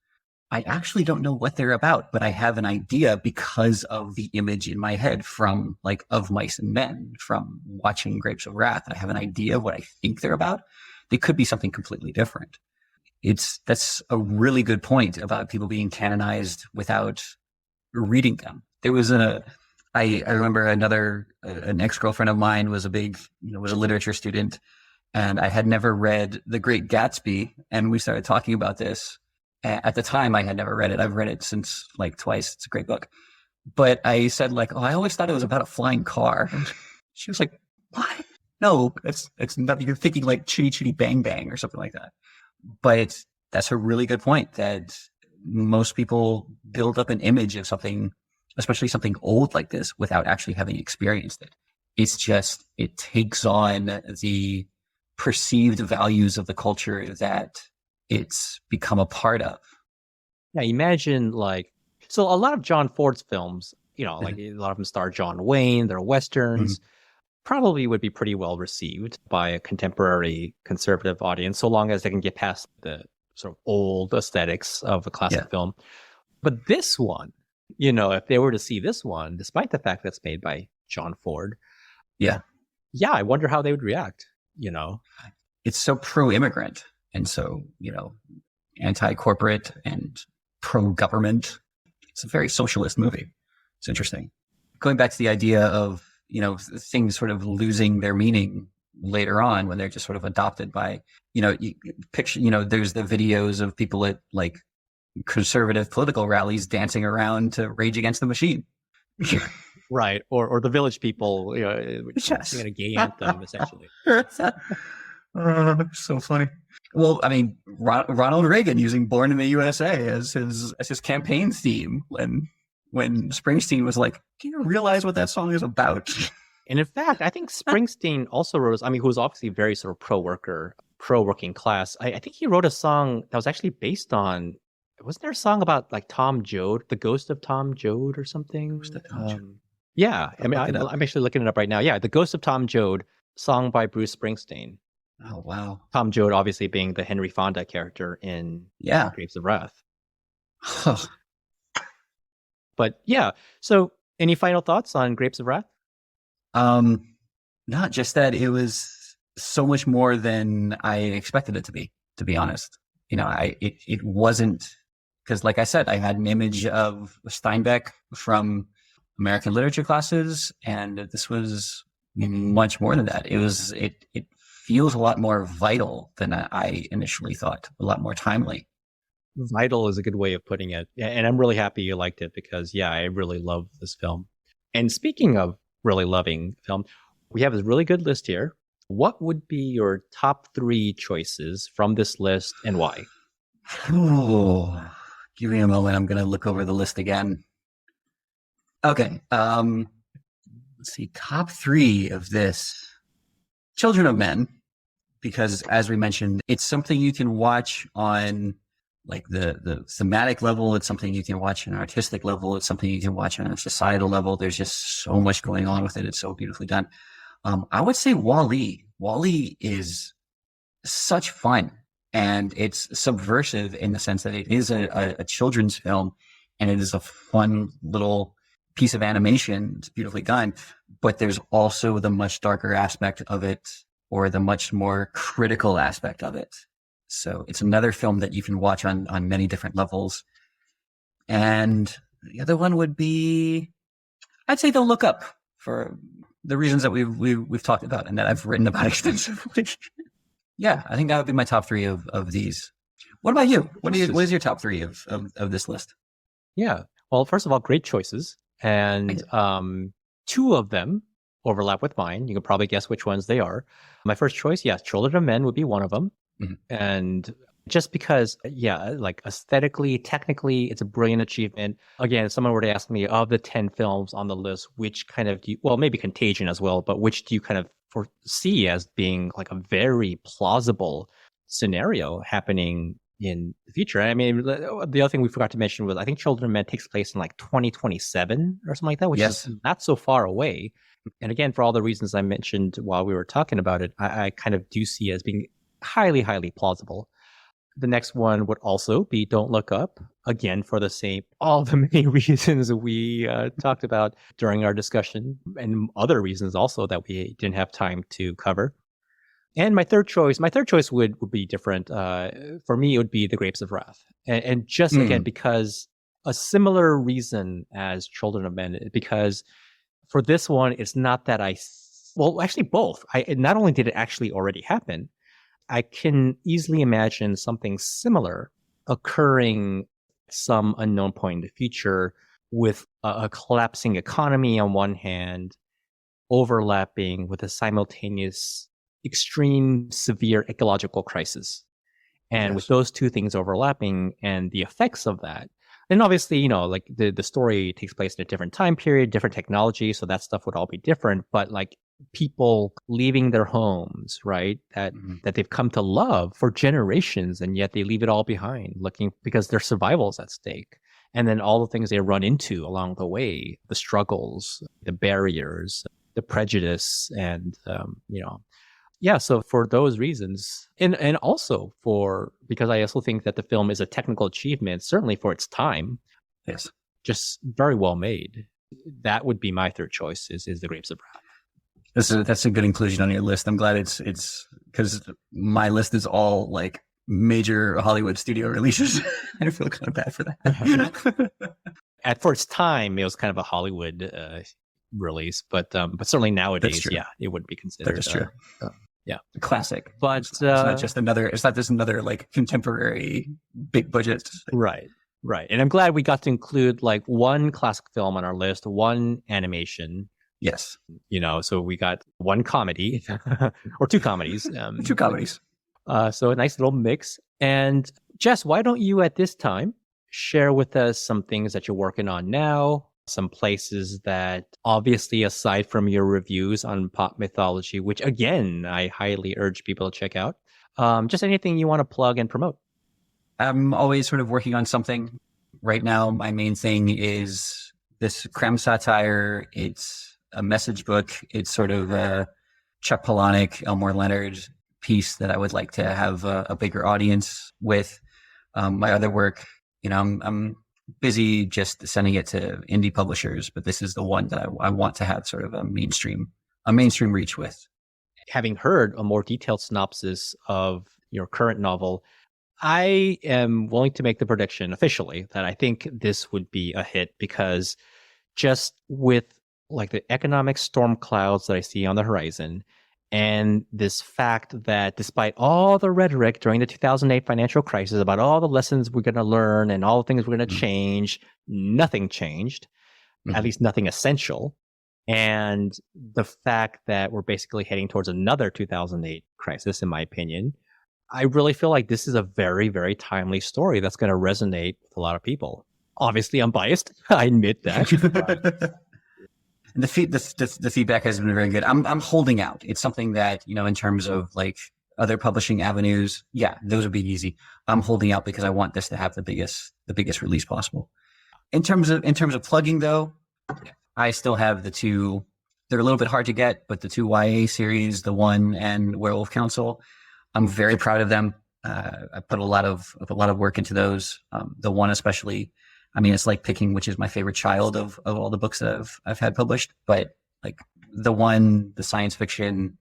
I actually don't know what they're about, but I have an idea because of the image in my head from like Of Mice and Men, from watching Grapes of Wrath. I have an idea of what I think they're about. They could be something completely different. That's a really good point about people being canonized without reading them. There was I remember an ex-girlfriend of mine was was a literature student, and I had never read The Great Gatsby, and we started talking about this. At the time, I had never read it. I've read it since like twice. It's a great book. But I said like, oh, I always thought it was about a flying car. She was like, what? No, it's not. You're thinking like Chitty Chitty Bang Bang or something like that. But that's a really good point that most people build up an image of something, especially something old like this, without actually having experienced it. It's just, it takes on the perceived values of the culture that it's become a part of. Yeah, imagine like, so a lot of John Ford's films, like a lot of them star John Wayne, they're Westerns, probably would be pretty well received by a contemporary conservative audience, so long as they can get past the sort of old aesthetics of a classic film. But this one, if they were to see this one, despite the fact that it's made by John Ford, I wonder how they would react, It's so pro-immigrant and so, anti-corporate and pro-government. It's a very socialist movie. It's interesting. Going back to the idea of, things sort of losing their meaning later on when they're just sort of adopted by, you picture, there's the videos of people at like conservative political rallies dancing around to Rage Against the Machine. Right. Or the Village People, singing a gay anthem, essentially. So funny. Well, I mean, Ronald Reagan using "Born in the USA" as his campaign theme when Springsteen was like, "Do you realize what that song is about?" And in fact, I think Springsteen also wrote, who was obviously very sort of pro-worker, pro-working class. I think he wrote a song that was actually based on, wasn't there a song about like Tom Joad, the ghost of Tom Joad or something? Yeah, I'm actually looking it up right now. Yeah, the ghost of Tom Joad, song by Bruce Springsteen. Oh, wow. Tom Joad obviously being the Henry Fonda character in Grapes of Wrath. But yeah, so any final thoughts on Grapes of Wrath? Not just that it was so much more than I expected it to be honest. It wasn't, because like I said, I had an image of Steinbeck from American literature classes, and this was much more than that. It feels a lot more vital than I initially thought, a lot more timely. Vital is a good way of putting it. And I'm really happy you liked it because, I really love this film. And speaking of really loving film, we have a really good list here. What would be your top 3 choices from this list and why? Oh, give me a moment. I'm going to look over the list again. Okay. Let's see. Top 3 of this. Children of Men, because as we mentioned, it's something you can watch on like the thematic level. It's something you can watch on an artistic level. It's something you can watch on a societal level. There's just so much going on with it. It's so beautifully done. I would say WALL-E. WALL-E is such fun, and it's subversive in the sense that it is a children's film, and it is a fun little piece of animation. It's beautifully done, but there's also the much darker aspect of it, or the much more critical aspect of it. So it's another film that you can watch on many different levels. And the other one would be, I'd say Don't Look Up, for the reasons that we've talked about and that I've written about extensively. Yeah, I think that would be my top 3 of these. What about you? What is your top 3 of this list? Yeah. Well, first of all, great choices. And 2 of them overlap with mine. You can probably guess which ones they are. My first choice, yes, Children of Men would be one of them. Mm-hmm. And just because, like aesthetically, technically, it's a brilliant achievement. Again, if someone were to ask me, of the 10 films on the list, which kind of maybe Contagion as well, but which do you kind of foresee as being like a very plausible scenario happening in the future? I mean, the other thing we forgot to mention was I think Children of Men takes place in like 2027 or something like that, which is not so far away. And again, for all the reasons I mentioned while we were talking about it, I kind of do see it as being highly, highly plausible. The next one would also be Don't Look Up, again, for all the many reasons we talked about during our discussion, and other reasons also that we didn't have time to cover. And my third choice would be different. For me, it would be The Grapes of Wrath. And just, again, because a similar reason as Children of Men, because for this one, it's not that actually both. Not only did it actually already happen, I can easily imagine something similar occurring some unknown point in the future with a collapsing economy on one hand, overlapping with a simultaneous extreme severe ecological crisis. And with those two things overlapping and the effects of that, and obviously, like the story takes place in a different time period, different technology, so that stuff would all be different. But like people leaving their homes, right, that they've come to love for generations, and yet they leave it all behind, looking because their survival is at stake. And then all the things they run into along the way, the struggles, the barriers, the prejudice, and so for those reasons, and also because I also think that the film is a technical achievement, certainly for its time. Yes. Just very well made. That would be my third choice is The Grapes of Wrath. That's a good inclusion on your list. I'm glad it's because my list is all like major Hollywood studio releases. I feel kind of bad for that. For its time, it was kind of a Hollywood release, but certainly nowadays, it wouldn't be considered. That is true. A classic, but it's not just another like contemporary big budget. Right. And I'm glad we got to include like one classic film on our list, one animation. Yes. So we got one comedy or two comedies. Two comedies. So a nice little mix. And Jess, why don't you at this time share with us some things that you're working on now? Some places that obviously, aside from your reviews on pop mythology, which again, I highly urge people to check out, just anything you want to plug and promote. I'm always sort of working on something. Right now, my main thing is this creme satire. It's a message book. It's sort of a Chuck Palahniuk, Elmore Leonard piece that I would like to have a bigger audience with. My other work, I'm busy just sending it to indie publishers, but this is the one that I want to have sort of a mainstream reach with. Having heard a more detailed synopsis of your current novel, I am willing to make the prediction officially that I think this would be a hit, because just with like the economic storm clouds that I see on the horizon, and this fact that despite all the rhetoric during the 2008 financial crisis about all the lessons we're going to learn and all the things we're going to change, nothing changed, at least nothing essential. And the fact that we're basically heading towards another 2008 crisis, in my opinion, I really feel like this is a very, very timely story that's going to resonate with a lot of people. Obviously, I'm biased. I admit that. And the feedback has been very good. I'm holding out. It's something that, in terms of like other publishing avenues, those would be easy. I'm holding out because I want this to have the biggest release possible. In terms of plugging though, I still have the two. They're a little bit hard to get, but the two YA series, The One and Werewolf Council, I'm very proud of them. I put a lot of work into those. The One especially. I mean, it's like picking which is my favorite child of all the books that I've had published. But like The One, the science fiction,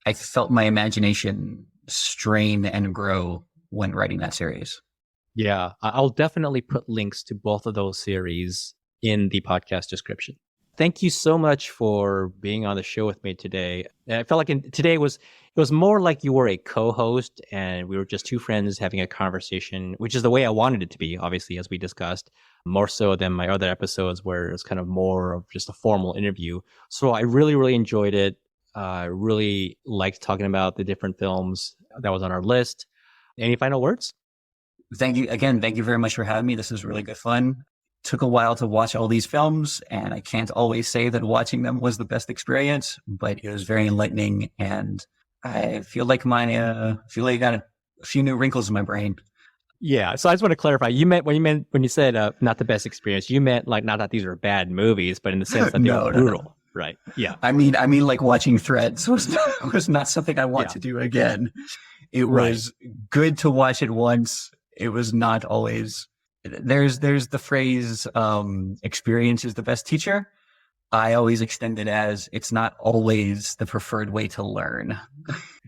I felt my imagination strain and grow when writing that series. Yeah, I'll definitely put links to both of those series in the podcast description. Thank you so much for being on the show with me today. I felt like today it was more like you were a co-host and we were just two friends having a conversation, which is the way I wanted it to be, obviously, as we discussed, more so than my other episodes where it's kind of more of just a formal interview. So I really, really enjoyed it. I really liked talking about the different films that was on our list. Any final words? Thank you again. Thank you very much for having me. This was really good fun. Took a while to watch all these films, and I can't always say that watching them was the best experience, but it was very enlightening, and I feel like I got a few new wrinkles in my brain. Yeah, so I just want to clarify. When you said not the best experience, you meant like not that these are bad movies, but in the sense that they were brutal, no. Right? Yeah. I mean, like watching Threads was not something I want to do again. It was good to watch it once. It was not always. There's the phrase, experience is the best teacher. I always extend it as it's not always the preferred way to learn.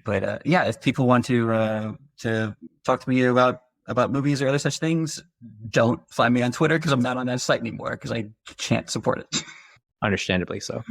But if people want to talk to me about movies or other such things, don't find me on Twitter because I'm not on that site anymore because I can't support it. Understandably so.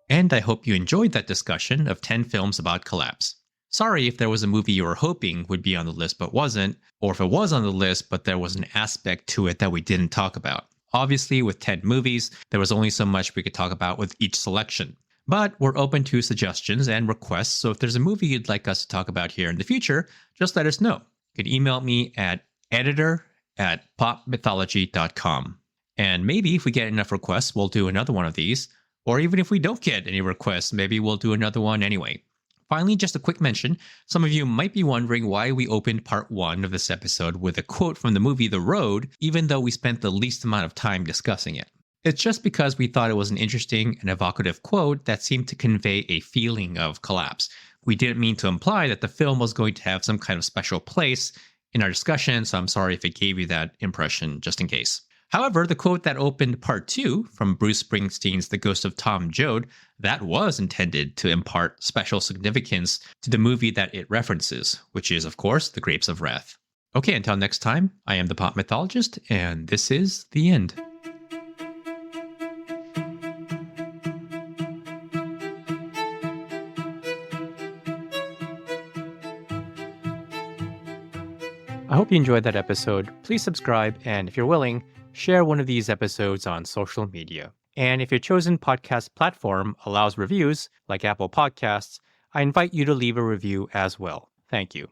And I hope you enjoyed that discussion of 10 films about collapse. Sorry if there was a movie you were hoping would be on the list but wasn't, or if it was on the list but there was an aspect to it that we didn't talk about. Obviously, with 10 movies, there was only so much we could talk about with each selection. But we're open to suggestions and requests, so if there's a movie you'd like us to talk about here in the future, just let us know. You can email me at editor@popmythology.com. And maybe if we get enough requests, we'll do another one of these. Or even if we don't get any requests, maybe we'll do another one anyway. Finally, just a quick mention. Some of you might be wondering why we opened part 1 of this episode with a quote from the movie The Road, even though we spent the least amount of time discussing it. It's just because we thought it was an interesting and evocative quote that seemed to convey a feeling of collapse. We didn't mean to imply that the film was going to have some kind of special place in our discussion, so I'm sorry if it gave you that impression, just in case. However, the quote that opened part 2 from Bruce Springsteen's The Ghost of Tom Joad, that was intended to impart special significance to the movie that it references, which is, of course, The Grapes of Wrath. Okay, until next time, I am the Pop Mythologist, and this is The End. I hope you enjoyed that episode. Please subscribe, and if you're willing, share one of these episodes on social media. And if your chosen podcast platform allows reviews, like Apple Podcasts, I invite you to leave a review as well. Thank you.